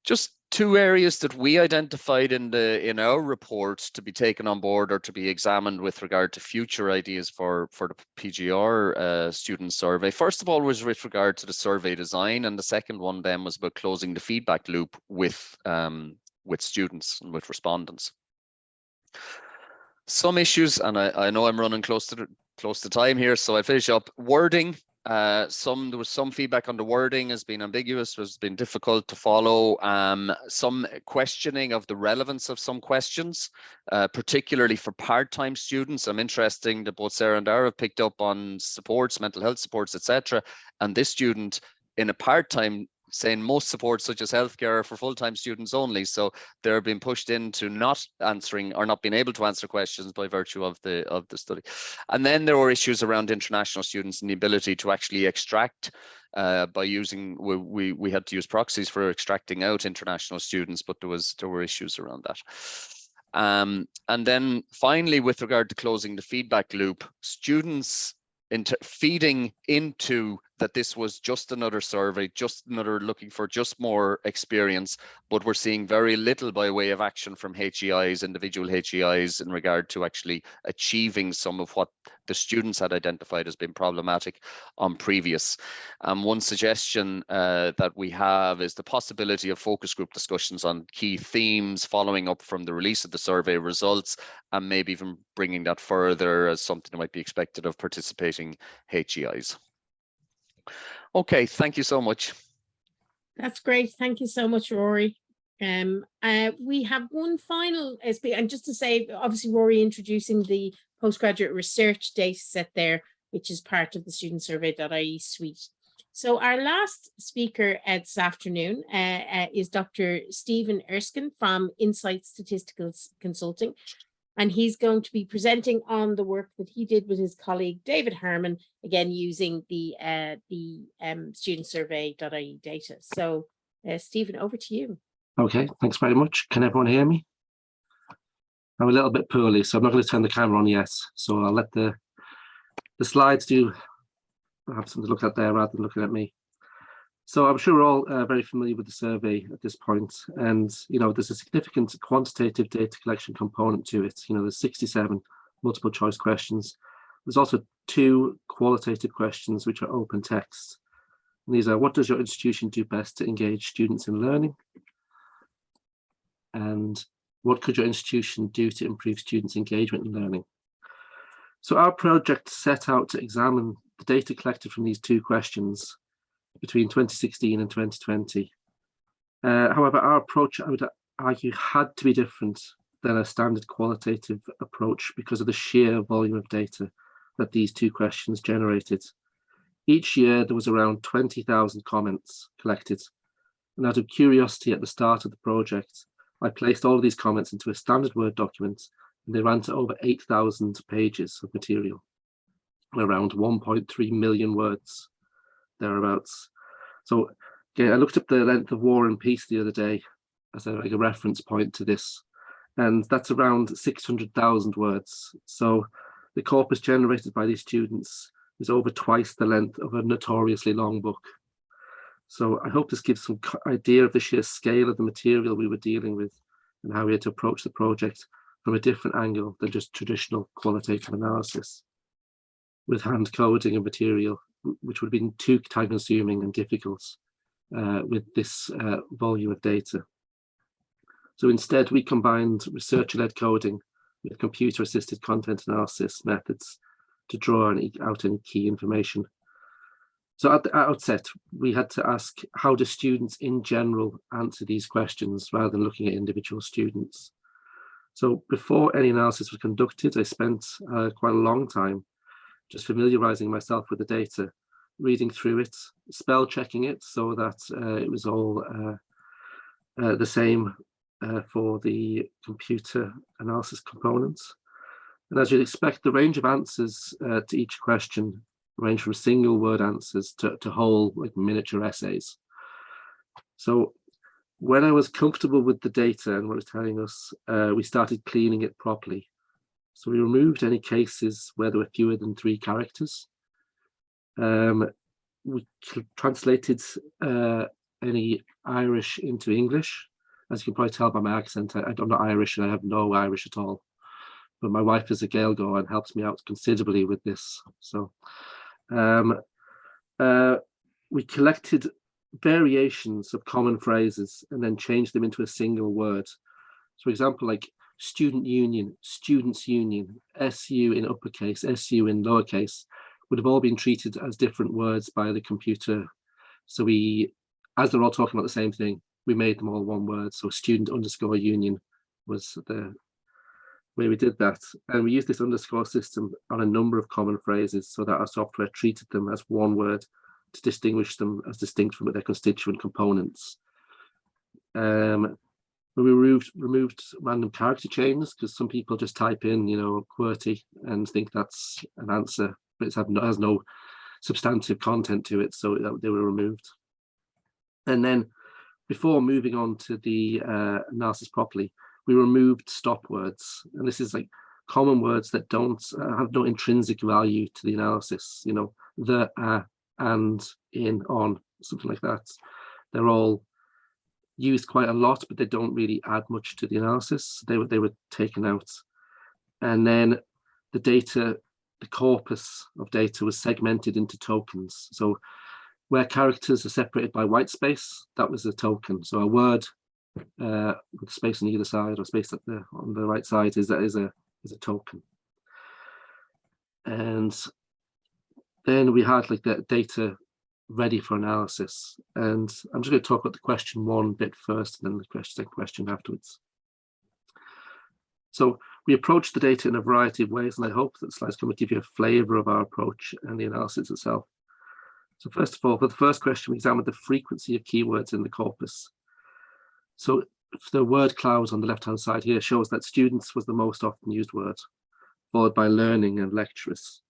Just 2 areas that we identified in our report to be taken on board or to be examined with regard to future ideas for the PGR student survey. First of all was with regard to the survey design, and the second one then was about closing the feedback loop with students and with respondents. Some issues, and I know I'm running close to time here, so I finish up. Wording. There was some feedback on the wording has been ambiguous, has been difficult to follow. Some questioning of the relevance of some questions, particularly for part-time students. I'm interested that both Sarah and Dara have picked up on supports, mental health supports, etc. And this student in a part-time saying most supports such as healthcare are for full-time students only. So they're being pushed into not answering or not being able to answer questions by virtue of the study. And then there were issues around international students and the ability to actually extract by using, we had to use proxies for extracting out international students, but there were issues around that. And then finally, with regard to closing the feedback loop, students feeding into that this was just another survey, just another looking for just more experience, but we're seeing very little by way of action from HEIs, individual HEIs, in regard to actually achieving some of what the students had identified as being problematic on previous. One suggestion that we have is the possibility of focus group discussions on key themes following up from the release of the survey results, and maybe even bringing that further as something that might be expected of participating HEIs. Okay, thank you so much. That's great. Thank you so much, Rory. We have one final SP, and just to say, obviously, Rory introducing the postgraduate research data set there, which is part of the StudentSurvey.ie suite. So our last speaker this afternoon is Dr. Stephen Erskine from Insight Statistical Consulting. And he's going to be presenting on the work that he did with his colleague, David Harmon, again, using the StudentSurvey.ie data. So, Stephen, over to you. Okay, thanks very much. Can everyone hear me? I'm a little bit poorly, so I'm not going to turn the camera on yet. So I'll let the slides do have something to look at there rather than looking at me. So I'm sure we're all very familiar with the survey at this point, and there's a significant quantitative data collection component to it. There's 67 multiple choice questions. There's also 2 qualitative questions which are open text. And these are: what does your institution do best to engage students in learning? And what could your institution do to improve students' engagement in learning? So our project set out to examine the data collected from these 2 questions between 2016 and 2020. However, our approach, I would argue, had to be different than a standard qualitative approach because of the sheer volume of data that these 2 questions generated. Each year, there was around 20,000 comments collected. And out of curiosity at the start of the project, I placed all of these comments into a standard Word document, and they ran to over 8,000 pages of material, around 1.3 million words, thereabouts. So I looked up the length of War and Peace the other day as a reference point to this, and that's around 600,000 words. So the corpus generated by these students is over twice the length of a notoriously long book. So I hope this gives some idea of the sheer scale of the material we were dealing with and how we had to approach the project from a different angle than just traditional qualitative analysis, with hand coding of material, which would have been too time consuming and difficult with this volume of data. So instead, we combined researcher-led coding with computer-assisted content analysis methods to draw out any key information. So at the outset, we had to ask, how do students in general answer these questions rather than looking at individual students? So before any analysis was conducted, I spent quite a long time just familiarizing myself with the data, reading through it, spell checking it so that it was all the same for the computer analysis components. And as you'd expect, the range of answers to each question range from single word answers to whole miniature essays. So when I was comfortable with the data and what it was telling us, we started cleaning it properly. So we removed any cases where there were fewer than 3 characters. We translated any Irish into English. As you can probably tell by my accent, I'm not Irish and I have no Irish at all. But my wife is a Gaeilge and helps me out considerably with this. So we collected variations of common phrases and then changed them into a single word. So for example, like student union, students union, SU in uppercase, SU in lowercase, would have all been treated as different words by the computer. So we, as they're all talking about the same thing, we made them all one word. So student underscore union was the way we did that. And we used this underscore system on a number of common phrases so that our software treated them as one word to distinguish them as distinct from their constituent components. We removed random character chains because some people just type in, QWERTY and think that's an answer, but it has no substantive content to it, so they were removed. And then before moving on to the analysis properly, we removed stop words. And this is like common words that don't have no intrinsic value to the analysis, the, and, in, on, something like that. They're all used quite a lot, but they don't really add much to the analysis. They were taken out. And then the data, the corpus of data was segmented into tokens. So where characters are separated by white space, that was a token. So a word with space on either side or space on the right side is a token. And then we had like the data ready for analysis. And I'm just going to talk about the question 1 bit first and then the second question afterwards. So we approached the data in a variety of ways, and I hope that the slides can give you a flavour of our approach and the analysis itself. So first of all, for the first question, we examined the frequency of keywords in the corpus. So the word cloud on the left-hand side here shows that students was the most often used word, followed by learning and lecturers.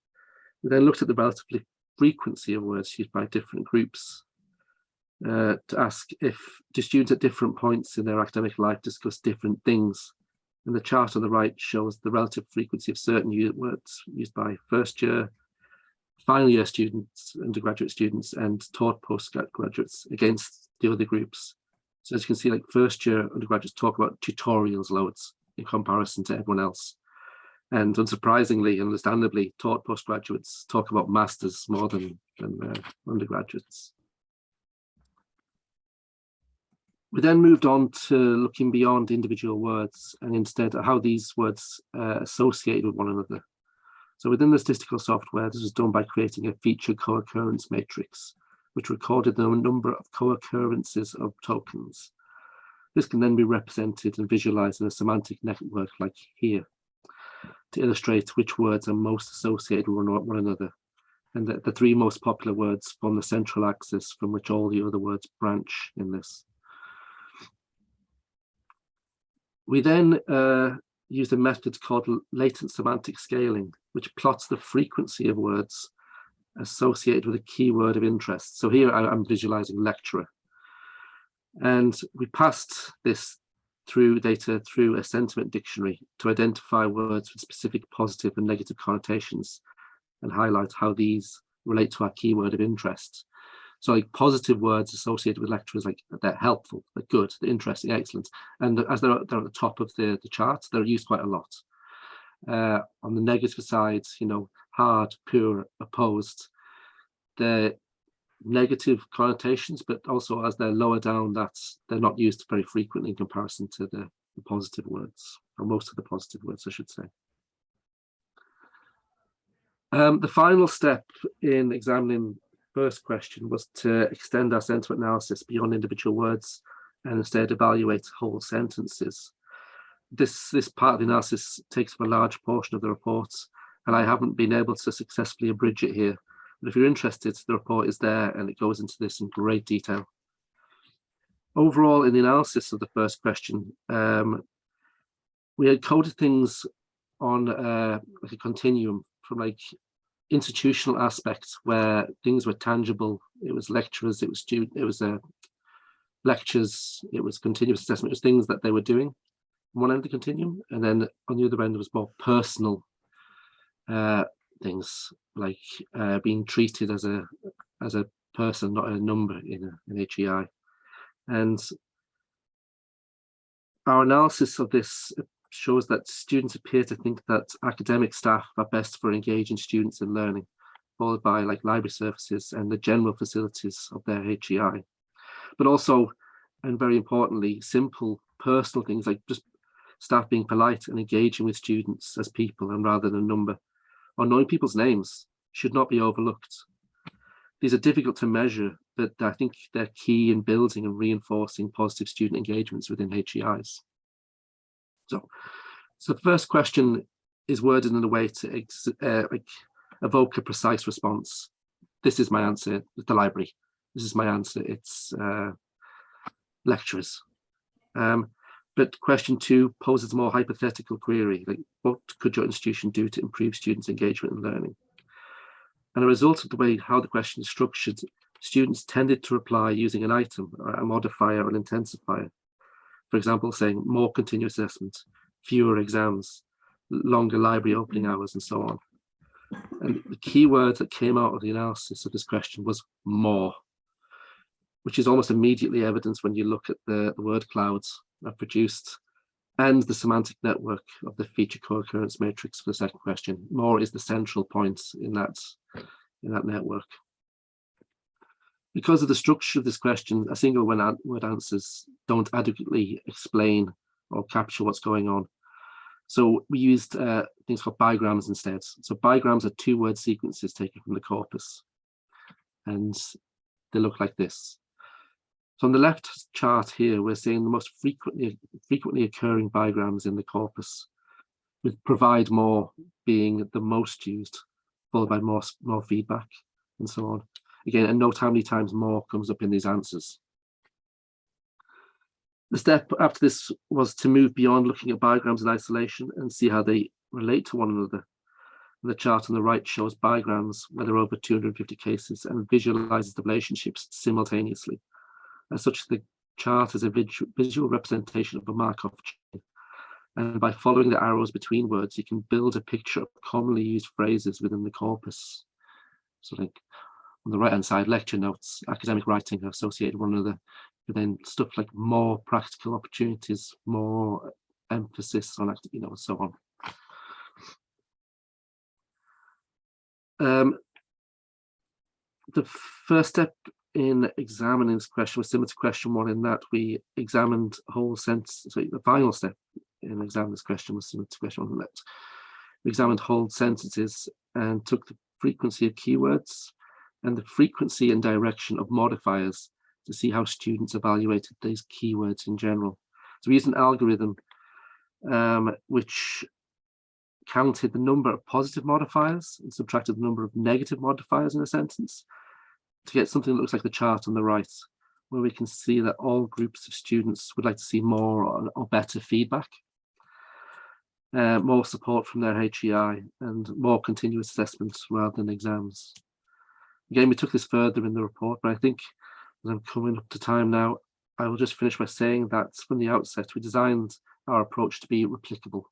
We then looked at the relative frequency of words used by different groups to ask do students at different points in their academic life discuss different things. And the chart on the right shows the relative frequency of certain words used by first year, final year students, undergraduate students, and taught postgraduates against the other groups. So as you can see, like first year undergraduates talk about tutorials loads in comparison to everyone else. And unsurprisingly, understandably, taught postgraduates talk about masters more than undergraduates. We then moved on to looking beyond individual words and instead how these words associate with one another. So within the statistical software, this was done by creating a feature co-occurrence matrix, which recorded the number of co-occurrences of tokens. This can then be represented and visualized in a semantic network like here to illustrate which words are most associated with one another. And the three most popular words form the central axis from which all the other words branch in this. We then used a method called latent semantic scaling, which plots the frequency of words associated with a keyword of interest. So here I'm visualizing lecturer. And we passed this data through a sentiment dictionary to identify words with specific positive and negative connotations and highlight how these relate to our keyword of interest. So like positive words associated with lecturers, like they're helpful, they're good, they're interesting, excellent. And as they're at the top of the chart, they're used quite a lot. On the negative side, you know, hard, poor, opposed, they're negative connotations, but also as they're lower down, they're not used very frequently in comparison to the positive words, or most of the positive words, I should say. The final step in examining first question was to extend our sentiment analysis beyond individual words and instead evaluate whole sentences. This part of the analysis takes up a large portion of the report, and I haven't been able to successfully abridge it here. But if you're interested, the report is there and it goes into this in great detail. Overall, in the analysis of the first question, we had coded things on like a continuum from like institutional aspects where things were tangible. It was lecturers, it was lectures, it was continuous assessment, it was things that they were doing on one end of the continuum, and then on the other end it was more personal things like being treated as a person, not a number in HEI. And our analysis of this shows that students appear to think that academic staff are best for engaging students in learning, followed by like library services and the general facilities of their HEI. But also, and very importantly, simple personal things like just staff being polite and engaging with students as people and rather than a number, or knowing people's names should not be overlooked. These are difficult to measure, but I think they're key in building and reinforcing positive student engagements within HEIs. So the first question is worded in a way to like evoke a precise response. This is my answer, the library. This is my answer, it's lecturers. But question 2 poses a more hypothetical query, like what could your institution do to improve students' engagement in learning? And a result of the way how the question is structured, students tended to reply using an item, or a modifier, or an intensifier. For example, saying more continuous assessment, fewer exams, longer library opening hours, and so on. And the key word that came out of the analysis of this question was more, which is almost immediately evidenced when you look at the word clouds I've produced and the semantic network of the feature co-occurrence matrix for the second question. More is the central point in that network. Because of the structure of this question, a single word answers don't adequately explain or capture what's going on. So we used things called bigrams instead. So bigrams are 2-word sequences taken from the corpus, and they look like this. So on the left chart here, we're seeing the most frequently occurring bigrams in the corpus, with provide more being the most used, followed by more feedback, and so on. Again, and note how many times more comes up in these answers. The step after this was to move beyond looking at bigrams in isolation and see how they relate to one another. And the chart on the right shows bigrams where there are over 250 cases and visualizes the relationships simultaneously. As such, the chart is a visual representation of a Markov chain. And by following the arrows between words, you can build a picture of commonly used phrases within the corpus. So like on the right hand side, lecture notes, academic writing are associated with one another, but then stuff like more practical opportunities, more emphasis on, you know, so on. The first step in examining this question was similar to question 1 in that we examined whole sentences. So the final step in examining this question was similar to question 1 in that we examined whole sentences and took the frequency of keywords and the frequency and direction of modifiers to see how students evaluated these keywords in general. So we used an algorithm which counted the number of positive modifiers and subtracted the number of negative modifiers in a sentence to get something that looks like the chart on the right, where we can see that all groups of students would like to see more or better feedback, more support from their HEI, and more continuous assessments rather than exams. Again, we took this further in the report, but I think as I'm coming up to time now, I will just finish by saying that from the outset, we designed our approach to be replicable.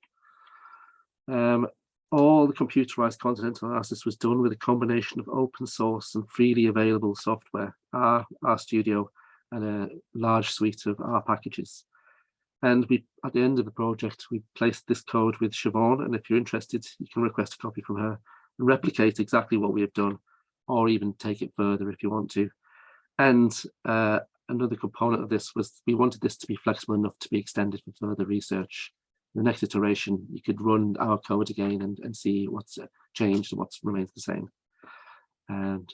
All the computerized content analysis was done with a combination of open source and freely available software, RStudio, and a large suite of R packages. And we, at the end of the project, we placed this code with Siobhan, and if you're interested, you can request a copy from her and replicate exactly what we have done, or even take it further if you want to. And another component of this was we wanted this to be flexible enough to be extended for further research. The next iteration, you could run our code again and see what's changed and what's remains the same. And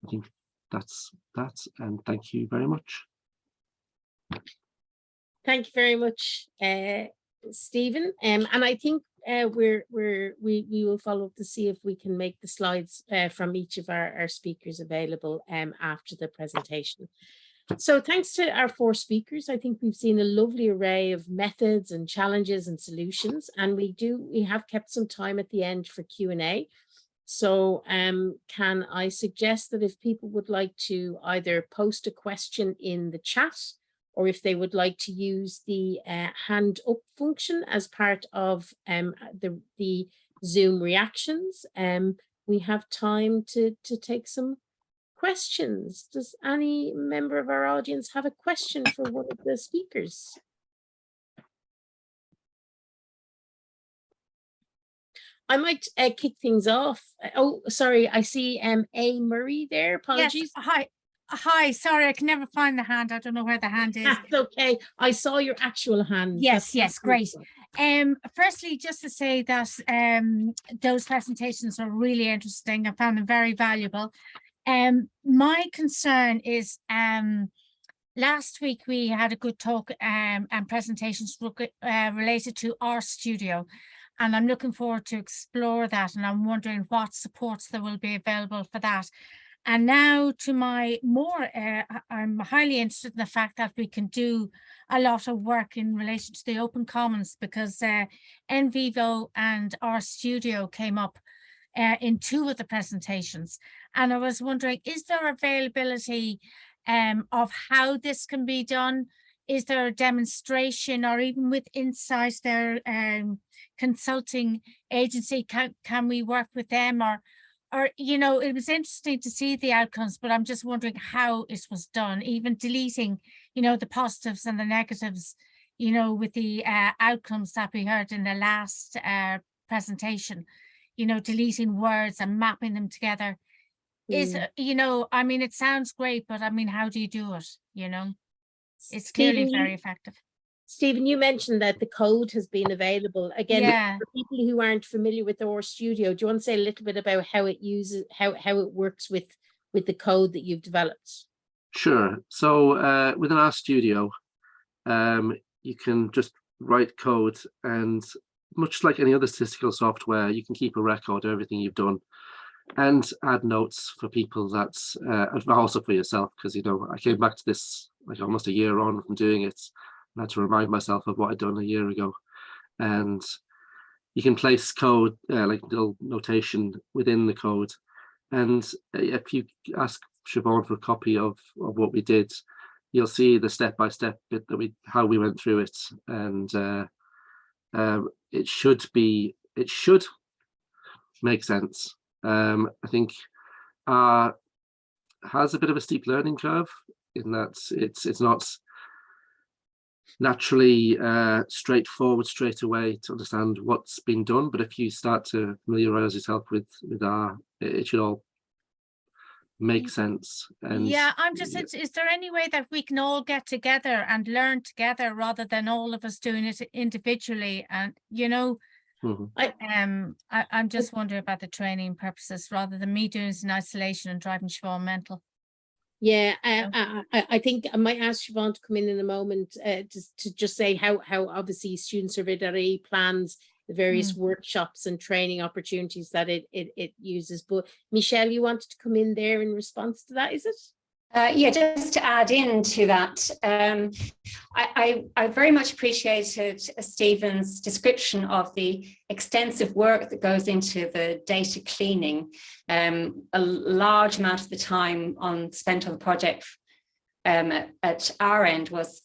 I think that's that. And thank you very much. Thank you very much, Stephen. And I think we will follow up to see if we can make the slides from each of our speakers available after the presentation. So thanks to our 4 speakers, I think we've seen a lovely array of methods and challenges and solutions, and we have kept some time at the end for Q&A. So can I suggest that if people would like to either post a question in the chat, or if they would like to use the hand up function as part of the Zoom reactions, we have time to take some questions. Does any member of our audience have a question for one of the speakers? I might kick things off. Oh, sorry, I see A. Murray there. Apologies. Yes, hi, sorry, I can never find the hand. I don't know where the hand is. That's okay. I saw your actual hand. Yes, great. Firstly, just to say that those presentations are really interesting. I found them very valuable. My concern is last week we had a good talk and presentations related to RStudio, and I'm looking forward to explore that, and I'm wondering what supports there will be available for that. And now to my more, I'm highly interested in the fact that we can do a lot of work in relation to the Open Commons, because NVivo and RStudio came up in 2 of the presentations. And I was wondering, is there availability of how this can be done? Is there a demonstration, or even with Insight, their consulting agency, can we work with them? Or, you know, it was interesting to see the outcomes, but I'm just wondering how it was done, even deleting, you know, the positives and the negatives, you know, with the outcomes that we heard in the last presentation, you know, deleting words and mapping them together. Is, you know, I mean, it sounds great, but I mean, how do you do it? You know, it's clearly very effective. Stephen, you mentioned that the code has been available. Again, for people who aren't familiar with RStudio, do you want to say a little bit about how it uses, how it works with the code that you've developed? Sure. So within RStudio, you can just write code, and much like any other statistical software, you can keep a record of everything you've done and add notes for people. That's also for yourself, because, you know, I came back to this like almost a year on from doing it. I had to remind myself of what I'd done a year ago. And you can place code, like little notation within the code. And if you ask Siobhan for a copy of what we did, you'll see the step-by-step bit that how we went through it. And it should make sense. I think has a bit of a steep learning curve in that it's not naturally straightforward straight away to understand what's been done, but if you start to familiarize yourself with R, it should all make sense. And yeah, I'm just, is there any way that we can all get together and learn together rather than all of us doing it individually? And you know, I'm just wondering about the training purposes rather than me doing it in isolation and driving Siobhan mental. Yeah, I think I might ask Siobhan to come in a moment to just say how obviously StudentSurvey.ie plans the various workshops and training opportunities that it uses. But Michelle, you wanted to come in there in response to that, is it? Yeah, just to add into that, I very much appreciated Stephen's description of the extensive work that goes into the data cleaning. A large amount of the time spent on the project at our end was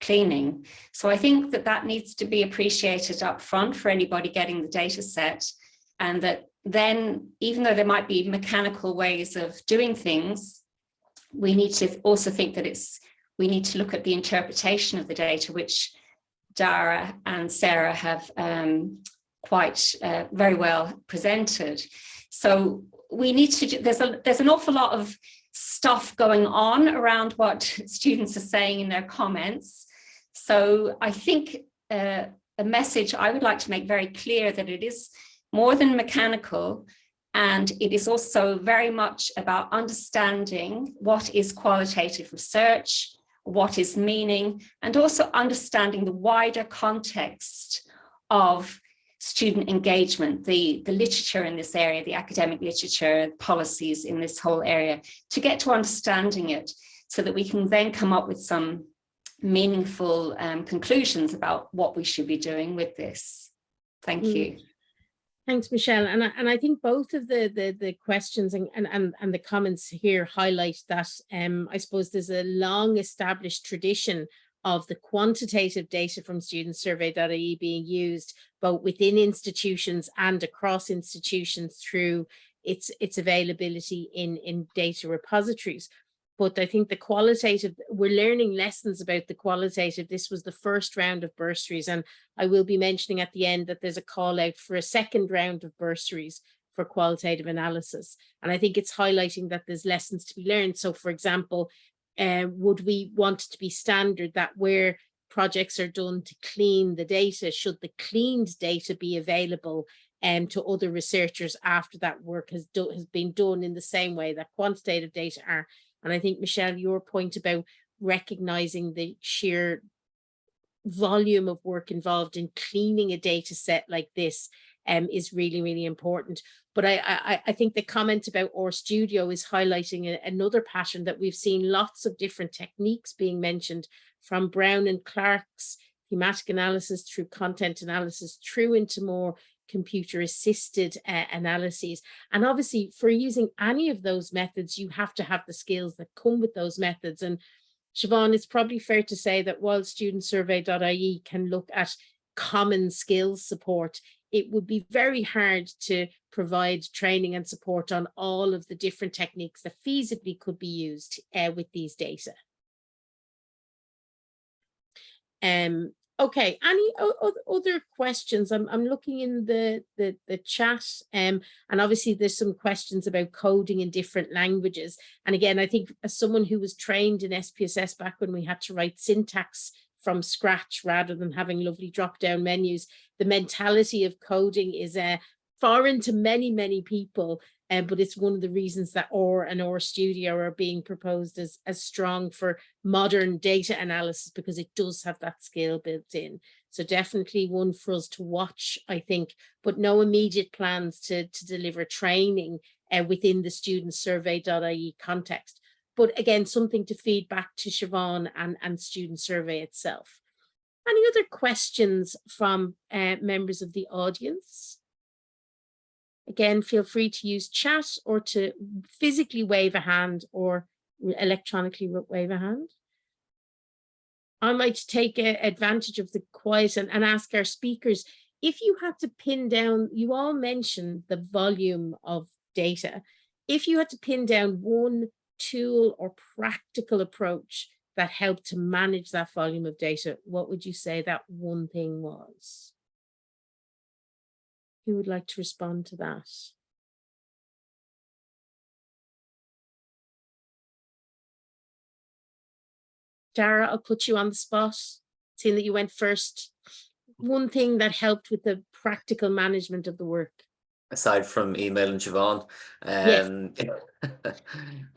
cleaning. So I think that needs to be appreciated up front for anybody getting the data set, and that then, even though there might be mechanical ways of doing things, we need to also think that we need to look at the interpretation of the data, which Dara and Sarah have quite very well presented. So we need to, there's an awful lot of stuff going on around what students are saying in their comments. So I think a message I would like to make very clear that it is more than mechanical. And it is also very much about understanding what is qualitative research, what is meaning, and also understanding the wider context of student engagement, the literature in this area, the academic literature, policies in this whole area, to get to understanding it so that we can then come up with some meaningful conclusions about what we should be doing with this. Thank you. Thanks, Michelle. And I think both of the questions and the comments here highlight that I suppose there's a long established tradition of the quantitative data from StudentSurvey.ie being used both within institutions and across institutions through its availability in data repositories. But I think the qualitative, we're learning lessons about the qualitative. This was the first round of bursaries, and I will be mentioning at the end that there's a call out for a second round of bursaries for qualitative analysis. And I think it's highlighting that there's lessons to be learned. So for example, would we want it to be standard that where projects are done to clean the data, should the cleaned data be available to other researchers after that work has been done in the same way that quantitative data are? And I think, Michelle, your point about recognizing the sheer volume of work involved in cleaning a data set like this is really, really important. But I think the comment about RStudio is highlighting another pattern that we've seen lots of different techniques being mentioned, from Brown and Clark's thematic analysis through content analysis through into more computer assisted analyses. And obviously for using any of those methods, you have to have the skills that come with those methods. And Siobhan, it's probably fair to say that while StudentSurvey.ie can look at common skills support, it would be very hard to provide training and support on all of the different techniques that feasibly could be used with these data. Okay, any other questions? I'm looking in the chat, and obviously there's some questions about coding in different languages. And again, I think as someone who was trained in SPSS back when we had to write syntax from scratch rather than having lovely drop-down menus, the mentality of coding is foreign to many people. But it's one of the reasons that OR and RStudio are being proposed as strong for modern data analysis, because it does have that skill built in. So definitely one for us to watch, I think, but no immediate plans to deliver training within the StudentSurvey.ie context. But again, something to feed back to Siobhan and Student Survey itself. Any other questions from members of the audience? Again, feel free to use chat or to physically wave a hand or electronically wave a hand. I might take advantage of the quiet and ask our speakers, if you had to pin down, you all mentioned the volume of data. if you had to pin down one tool or practical approach that helped to manage that volume of data, what would you say that one thing was? Who would like to respond to that? Dara, I'll put you on the spot, seeing that you went first. One thing that helped with the practical management of the work. Aside from emailing Siobhan, Yes.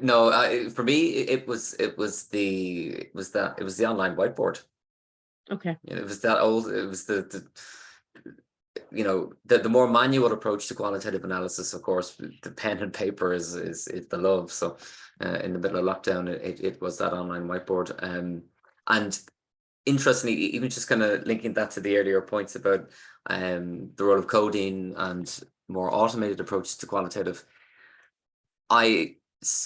no, for me it was the online whiteboard. Okay. You know, it was that old. It was the more manual approach to qualitative analysis. Of course, the pen and paper is the love. So, in the middle of lockdown, it was that online whiteboard. And interestingly, even just kind of linking that to the earlier points about the role of coding and more automated approaches to qualitative. I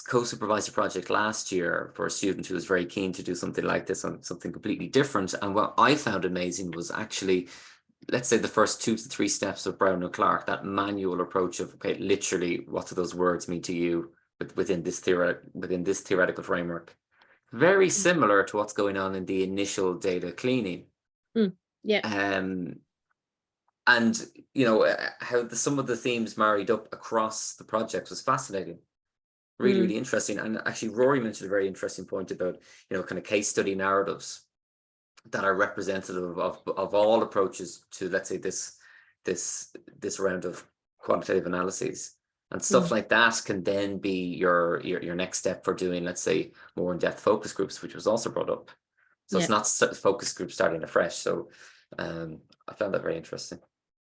co-supervised a project last year for a student who was very keen to do something like this, on something completely different. And what I found amazing was actually, let's say, the first 2 to 3 steps of Brown and Clark, that manual approach of, okay, literally, what do those words mean to you within this theoretical framework? Very similar to what's going on in the initial data cleaning. Yeah. And how some of the themes married up across the project was fascinating. Really interesting. And actually, Rory mentioned a very interesting point about, kind of case study narratives that are representative of all approaches to, let's say, this round of quantitative analyses. And stuff like that can then be your next step for doing, let's say, more in-depth focus groups, which was also brought up. So it's not focus groups starting afresh. So I found that very interesting.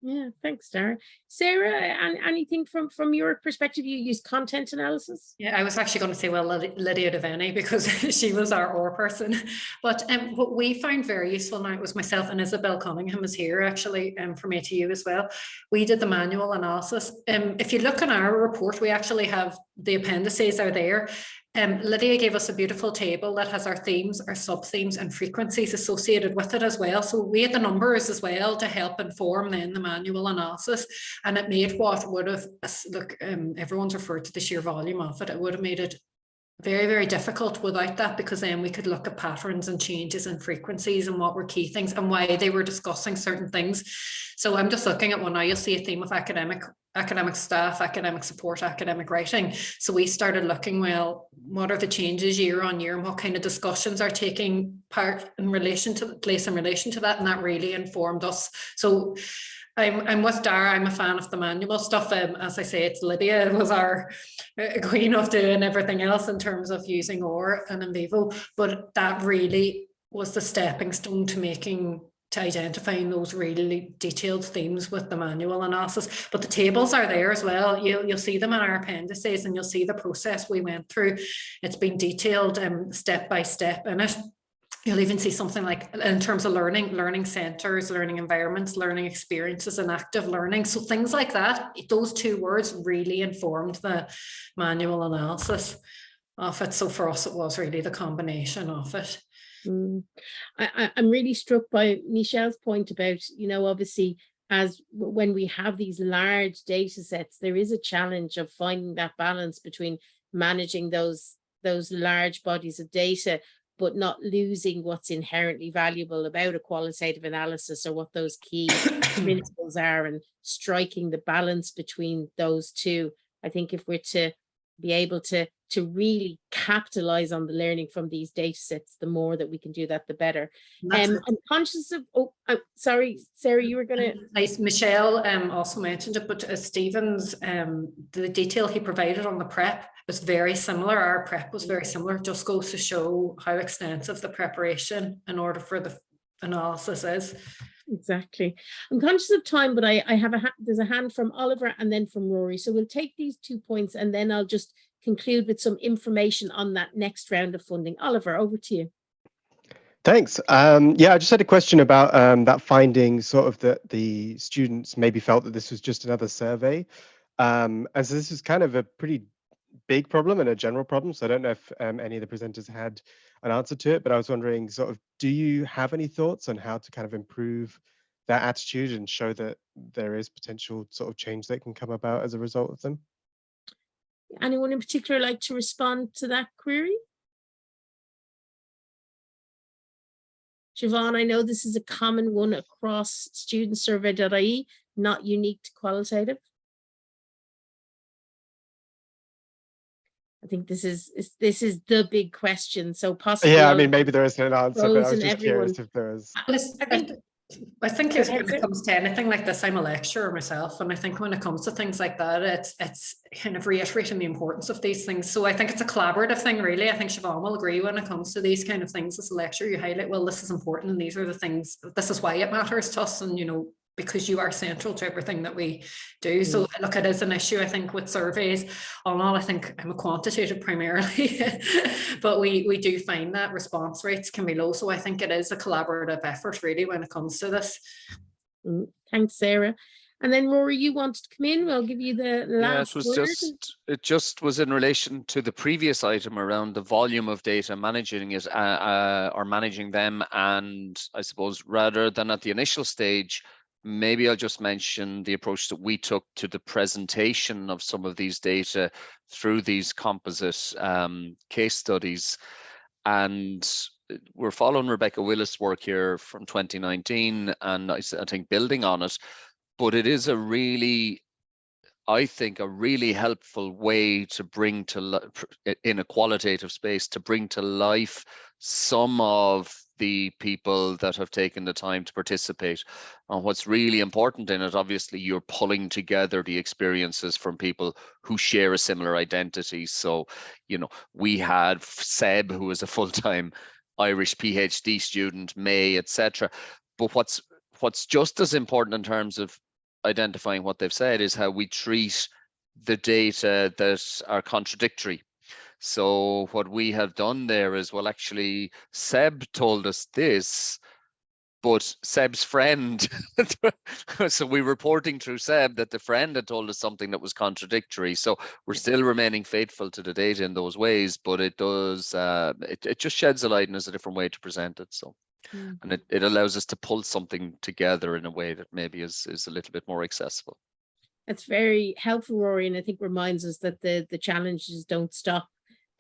Yeah, thanks, Dara. Sarah, anything from your perspective? You use content analysis? Yeah, I was actually going to say, well, Lydia Devaney, because she was our OR person. But what we found very useful now, it was myself and Isabel Cunningham is here actually from ATU as well. We did the manual analysis. If you look in our report, we actually have the appendices are there. Lydia gave us a beautiful table that has our themes, our sub-themes and frequencies associated with it as well. So we had the numbers as well to help inform then the manual analysis. And it made what would have, look, everyone's referred to the sheer volume of it. It would have made it very, very difficult without that, because then we could look at patterns and changes and frequencies and what were key things and why they were discussing certain things. So I'm just looking at one now. You'll see a theme of academic staff, academic support, academic writing. So we started looking, well, what are the changes year on year and what kind of discussions are taking place in relation to that? And that really informed us. So I'm with Dara. I'm a fan of the manual stuff. As I say, it's Lydia was our queen of doing everything else in terms of using OR and in vivo, but that really was the stepping stone to identifying those really detailed themes with the manual analysis. But the tables are there as well. You'll see them in our appendices and you'll see the process we went through. It's been detailed step by step in it. You'll even see something like in terms of learning centers, learning environments, learning experiences, and active learning. So things like that, those 2 words really informed the manual analysis of it. So for us, it was really the combination of it. I'm really struck by Michelle's point about, obviously, as when we have these large data sets, there is a challenge of finding that balance between managing those large bodies of data, but not losing what's inherently valuable about a qualitative analysis or what those key principles are, and striking the balance between those two. I think if we're to be able to really capitalize on the learning from these data sets, the more that we can do that, the better. I'm conscious of, sorry, Sarah, you were going to... Michelle also mentioned it, but Stephen's, the detail he provided on the prep was very similar. Our prep was very similar. It just goes to show how extensive the preparation in order for the analysis is. Exactly. I'm conscious of time, but I have there's a hand from Oliver and then from Rory. So we'll take these 2 points and then I'll just conclude with some information on that next round of funding. Oliver, over to you. Thanks. Yeah, I just had a question about that finding, sort of that the students maybe felt that this was just another survey. And so this is kind of a pretty big problem and a general problem. So I don't know if any of the presenters had an answer to it, but I was wondering, sort of, do you have any thoughts on how to kind of improve that attitude and show that there is potential sort of change that can come about as a result of them? Anyone in particular like to respond to that query? Siobhan, I know this is a common one across StudentSurvey.ie, not unique to Qualitative. I think this is the big question. So possibly, yeah, I mean, maybe there isn't an answer, but I was just everyone. curious if there is. I think when it comes to anything like this, I'm a lecturer myself, and I think when it comes to things like that, it's kind of reiterating the importance of these things. So I think it's a collaborative thing, really. I think Siobhan will agree when it comes to these kind of things. As a lecturer, you highlight, well, this is important, and these are the things. This is why it matters to us, and you know, because you are central to everything that we do. So look, it is an issue, I think, with surveys. All in all, I think I'm a quantitative primarily, but we do find that response rates can be low. So I think it is a collaborative effort, really, when it comes to this. Thanks, Sarah. And then Rory, you wanted to come in. I'll give you the last word. It just was in relation to the previous item around the volume of data, managing it or managing them. And I suppose rather than at the initial stage, maybe I'll just mention the approach that we took to the presentation of some of these data through these composite case studies. And we're following Rebecca Willis' work here from 2019, and I think building on it. But it is a really, I think, a really helpful way to bring to, in a qualitative space, to bring to life some of the people that have taken the time to participate. And what's really important in it, obviously, you're pulling together the experiences from people who share a similar identity. So, you know, we had Seb, who was a full-time Irish PhD student, May, etc. But what's just as important in terms of identifying what they've said is how we treat the data that are contradictory. So what we have done there is, well, actually, Seb told us this, but Seb's friend, so we're reporting through Seb that the friend had told us something that was contradictory. So we're still remaining faithful to the data in those ways, but it does, it just sheds a light and is a different way to present it. So, and it allows us to pull something together in a way that maybe is a little bit more accessible. That's very helpful, Rory, and I think reminds us that the challenges don't stop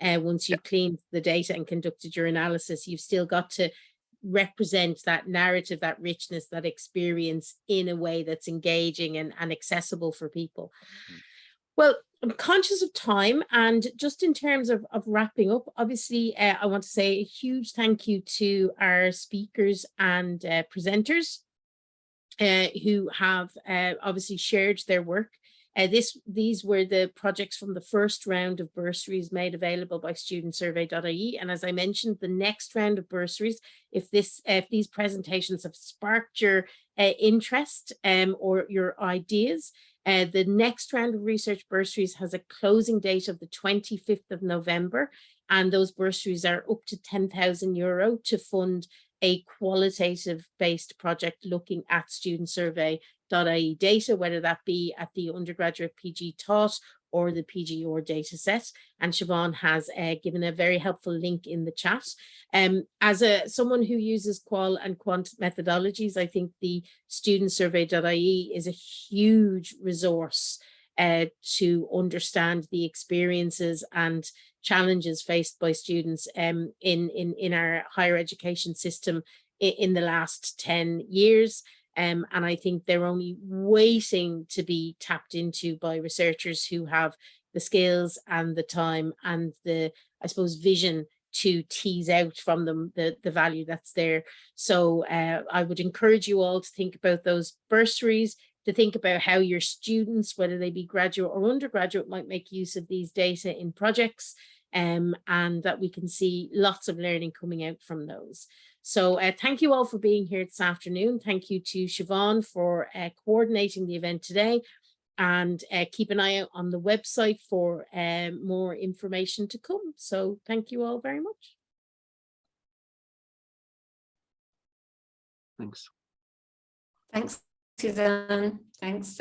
once you've cleaned the data and conducted your analysis. You've still got to represent that narrative, that richness, that experience in a way that's engaging and accessible for people. Well, I'm conscious of time, and just in terms of wrapping up, obviously, I want to say a huge thank you to our speakers and presenters who have obviously shared their work. These were the projects from the first round of bursaries made available by StudentSurvey.ie. And as I mentioned, the next round of bursaries, if these presentations have sparked your interest or your ideas, the next round of research bursaries has a closing date of the 25th of November. And those bursaries are up to €10,000 to fund a qualitative based project looking at StudentSurvey.ie data, whether that be at the undergraduate PG taught or the PG or data set. And Siobhan has given a very helpful link in the chat. As someone who uses qual and quant methodologies, I think the StudentSurvey.ie is a huge resource to understand the experiences and challenges faced by students in our higher education system in the last 10 years. And I think they're only waiting to be tapped into by researchers who have the skills and the time and the, I suppose, vision to tease out from them the value that's there. So I would encourage you all to think about those bursaries, to think about how your students, whether they be graduate or undergraduate, might make use of these data in projects, and that we can see lots of learning coming out from those. So thank you all for being here this afternoon. Thank you to Siobhan for coordinating the event today, and keep an eye out on the website for more information to come. So thank you all very much. Thanks. Thanks, Suzanne. Thanks.